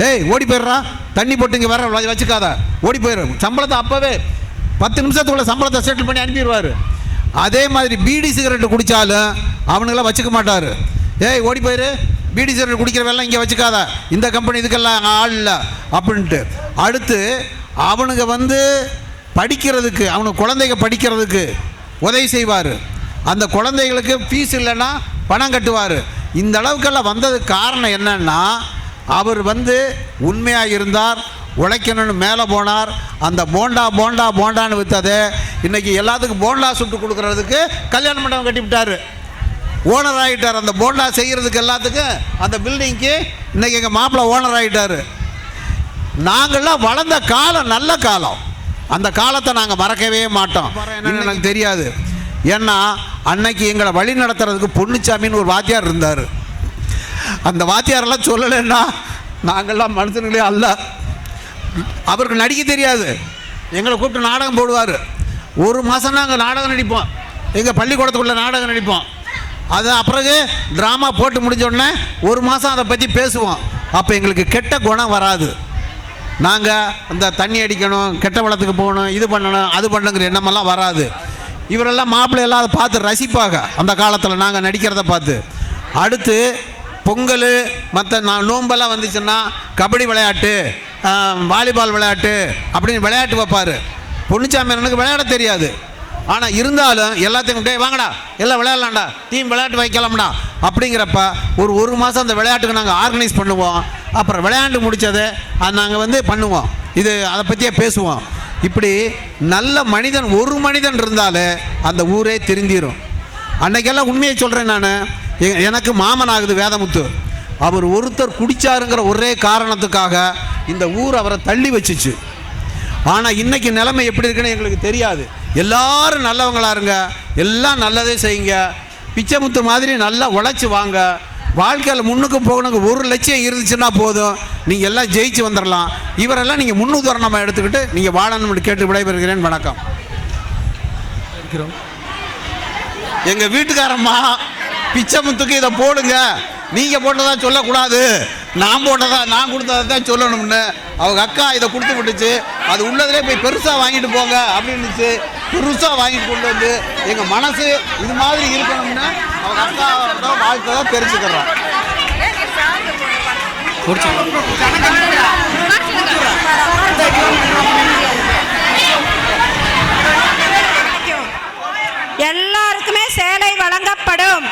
ஏய் ஓடி போயிடுறா, தண்ணி போட்டு இங்கே வர வச்சுக்காத, ஓடி போயிடும். சம்பளத்தை அப்போவே 10 நிமிஷத்துக்குள்ள சம்பளத்தை செட்டில் பண்ணி அனுப்பிடுவார். அதே மாதிரி பீடி சிகரெட்டு குடித்தாலும் அவனுங்களாம் வச்சுக்க மாட்டார். ஏய் ஓடி போயிரு, பீடி சிகரெட் குடிக்கிறவெல்லாம் இங்கே வச்சுக்காத, இந்த கம்பெனி இதுக்கெல்லாம் ஆள் இல்லை அப்படின்ட்டு. அடுத்து அவனுங்க வந்து படிக்கிறதுக்கு, அவனுக்கு குழந்தைங்க படிக்கிறதுக்கு உதவி செய்வார். அந்த குழந்தைகளுக்கு ஃபீஸ் இல்லைன்னா பணம் கட்டுவார். இந்த அளவுக்கெல்லாம் வந்ததுக்கு காரணம் என்னன்னா, அவர் வந்து உண்மையாக இருந்தார், உழைக்கணும்னு மேலே போனார். அந்த போண்டா போண்டா போண்டான்னு விற்றது இன்றைக்கி எல்லாத்துக்கும் போண்டா சுட்டு கொடுக்குறதுக்கு கல்யாண மண்டபம் கட்டிவிட்டார், ஓனர் ஆகிட்டார். அந்த போண்டா செய்கிறதுக்கு எல்லாத்துக்கும் அந்த பில்டிங்க்கு இன்றைக்கி எங்கள் மாப்பிள்ளை ஓனர் ஆகிட்டார். நாங்கள்லாம் வளர்ந்த காலம் நல்ல காலம், அந்த காலத்தை நாங்கள் மறக்கவே மாட்டோம். என்னன்னு எனக்கு தெரியாது. ஏன்னா அன்னைக்கு எங்களை வழி நடத்துறதுக்கு பொன்னுச்சாமின்னு ஒரு வாத்தியார் இருந்தார். அந்த வாத்தியாரெல்லாம் சொல்லலைன்னா நாங்கள்லாம் மனுஷங்களே அல்ல. அவருக்கு நடிக்க தெரியாது, எங்களை கூப்பிட்டு நாடகம் போடுவார். 1 மாதம் நாங்கள் நாடகம் நடிப்போம், எங்கள் பள்ளிக்கூடத்துக்குள்ளே நாடகம் நடிப்போம். அது அப்புறகு ட்ராமா போட்டு முடிஞ்சோடனே 1 மாதம் அதை பற்றி பேசுவோம். அப்போ எங்களுக்கு கெட்ட குணம் வராது. நாங்கள் அந்த தண்ணி அடிக்கணும், கெட்ட வளத்துக்கு போகணும், இது பண்ணணும், அது பண்ணுங்கிற எண்ணமெல்லாம் வராது. இவரெல்லாம் மாப்பிள்ளையெல்லாம் அதை பார்த்து ரசிப்பாங்க அந்த காலத்தில் நாங்கள் நடிக்கிறத பார்த்து. அடுத்து பொங்கல் மற்ற நோம்பெல்லாம் வந்துச்சுன்னா கபடி விளையாட்டு, வாலிபால் விளையாட்டு அப்படின்னு விளையாட்டு வைப்பார். பொன்னுச்சாமி அண்ணனுக்கு விளையாட தெரியாது. ஆனால் இருந்தாலும் எல்லாத்தையும் டே வாங்கடா எல்லாம் விளையாடலாம்டா, டீம் விளையாட்டு வைக்கலாம்டா அப்படிங்கிறப்ப ஒரு மாதம் அந்த விளையாட்டுக்கு நாங்கள் ஆர்கனைஸ் பண்ணுவோம். அப்புறம் விளையாண்டு முடித்ததை நாங்கள் பண்ணுவோம். அதை பற்றியே பேசுவோம். இப்படி நல்ல மனிதன் ஒரு மனிதன் இருந்தாலே அந்த ஊரே திருந்திரும். அன்னைக்கெல்லாம் உண்மையை சொல்கிறேன் நான். எனக்கு மாமன் ஆகுது வேதமுத்து. அவர் ஒருத்தர் குடிச்சாருங்கிற ஒரே காரணத்துக்காக இந்த ஊர் அவரை தள்ளி வச்சுச்சு. ஆனால் இன்றைக்கி நிலைமை எப்படி இருக்குன்னு எங்களுக்கு தெரியாது. எல்லாரும் நல்லவங்களா இருங்க, எல்லாம் நல்லதே செய்யுங்க. பிச்சைமுத்து மாதிரி நல்லா உழைச்சி வாங்க. வாழ்க்கையில் முன்னுக்கு போகணுங்க. 1 லட்சம் இருந்துச்சுன்னா போதும், நீங்கள் எல்லாம் ஜெயிச்சு வந்துடலாம். இவரெல்லாம் நீங்கள் முன்னுதாரணமாக எடுத்துக்கிட்டு நீங்கள் வாழணும்னு கேட்டு விடைபெறுகிறேன். வணக்கம். எங்கள் வீட்டுக்காரம்மா பிச்சைமுத்துக்கு இதை போடுங்க, நீங்கள் போட்டதா சொல்லக்கூடாது, நான் கொடுத்ததை தான் சொல்லணும்னு அவங்க அக்கா இதை கொடுத்து விட்டுச்சு. அது உள்ளதிலே போய் பெருசாக வாங்கிட்டு போங்க அப்படின்னுச்சு. பெருசாக வாங்கிட்டு கொண்டு வந்து எங்கள் மனசு இது மாதிரி இருக்கணும்னு அவங்க அக்கா வாழ்க்கை தான் தெரிஞ்சுக்கிறோம். எல்லாருக்குமே சேலை வழங்கப்படும்.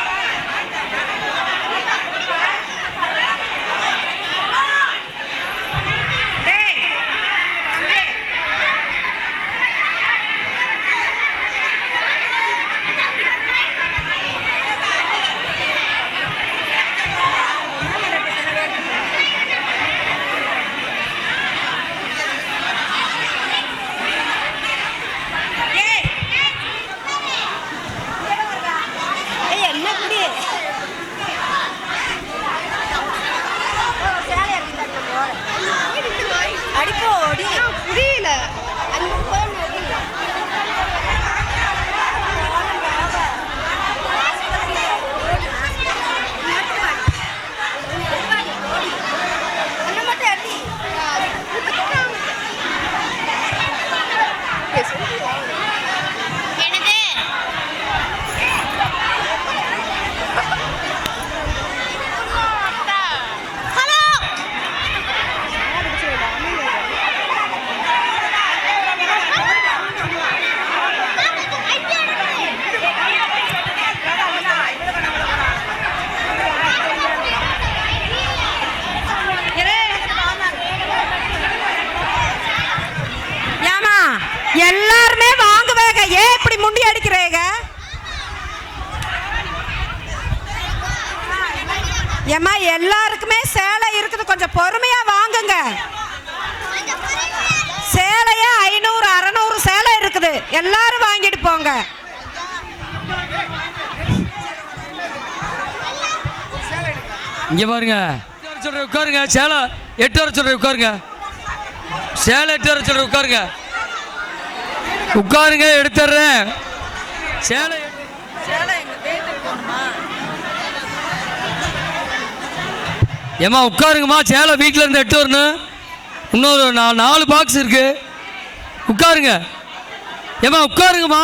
எல்லாருமே வாங்குவேங்க, ஏன் இப்படி முண்டி அடிக்கிறீங்க? ஏமா எல்லாருக்குமே சேலை இருக்குது, கொஞ்சம் பொறுமையா வாங்குங்க. சேலையே 500 600 சேலை இருக்குது, எல்லாரும் வாங்கிட்டு போங்க. இங்க பாருங்க, சொல்ற உட்காருங்க. சேலை 8 வர சொல்ற உட்காருங்க. சேலை 8 வர சொல்ற உட்காருங்க. உட்காருங்க, எடுத்துறேன். சேலை ஏமா உட்காருங்கம்மா. சேலை வீட்டில் இருந்து 8 வரணும். இன்னொரு 4 பாக்ஸ் இருக்கு. உட்காருங்க ஏமா, உட்காருங்கம்மா.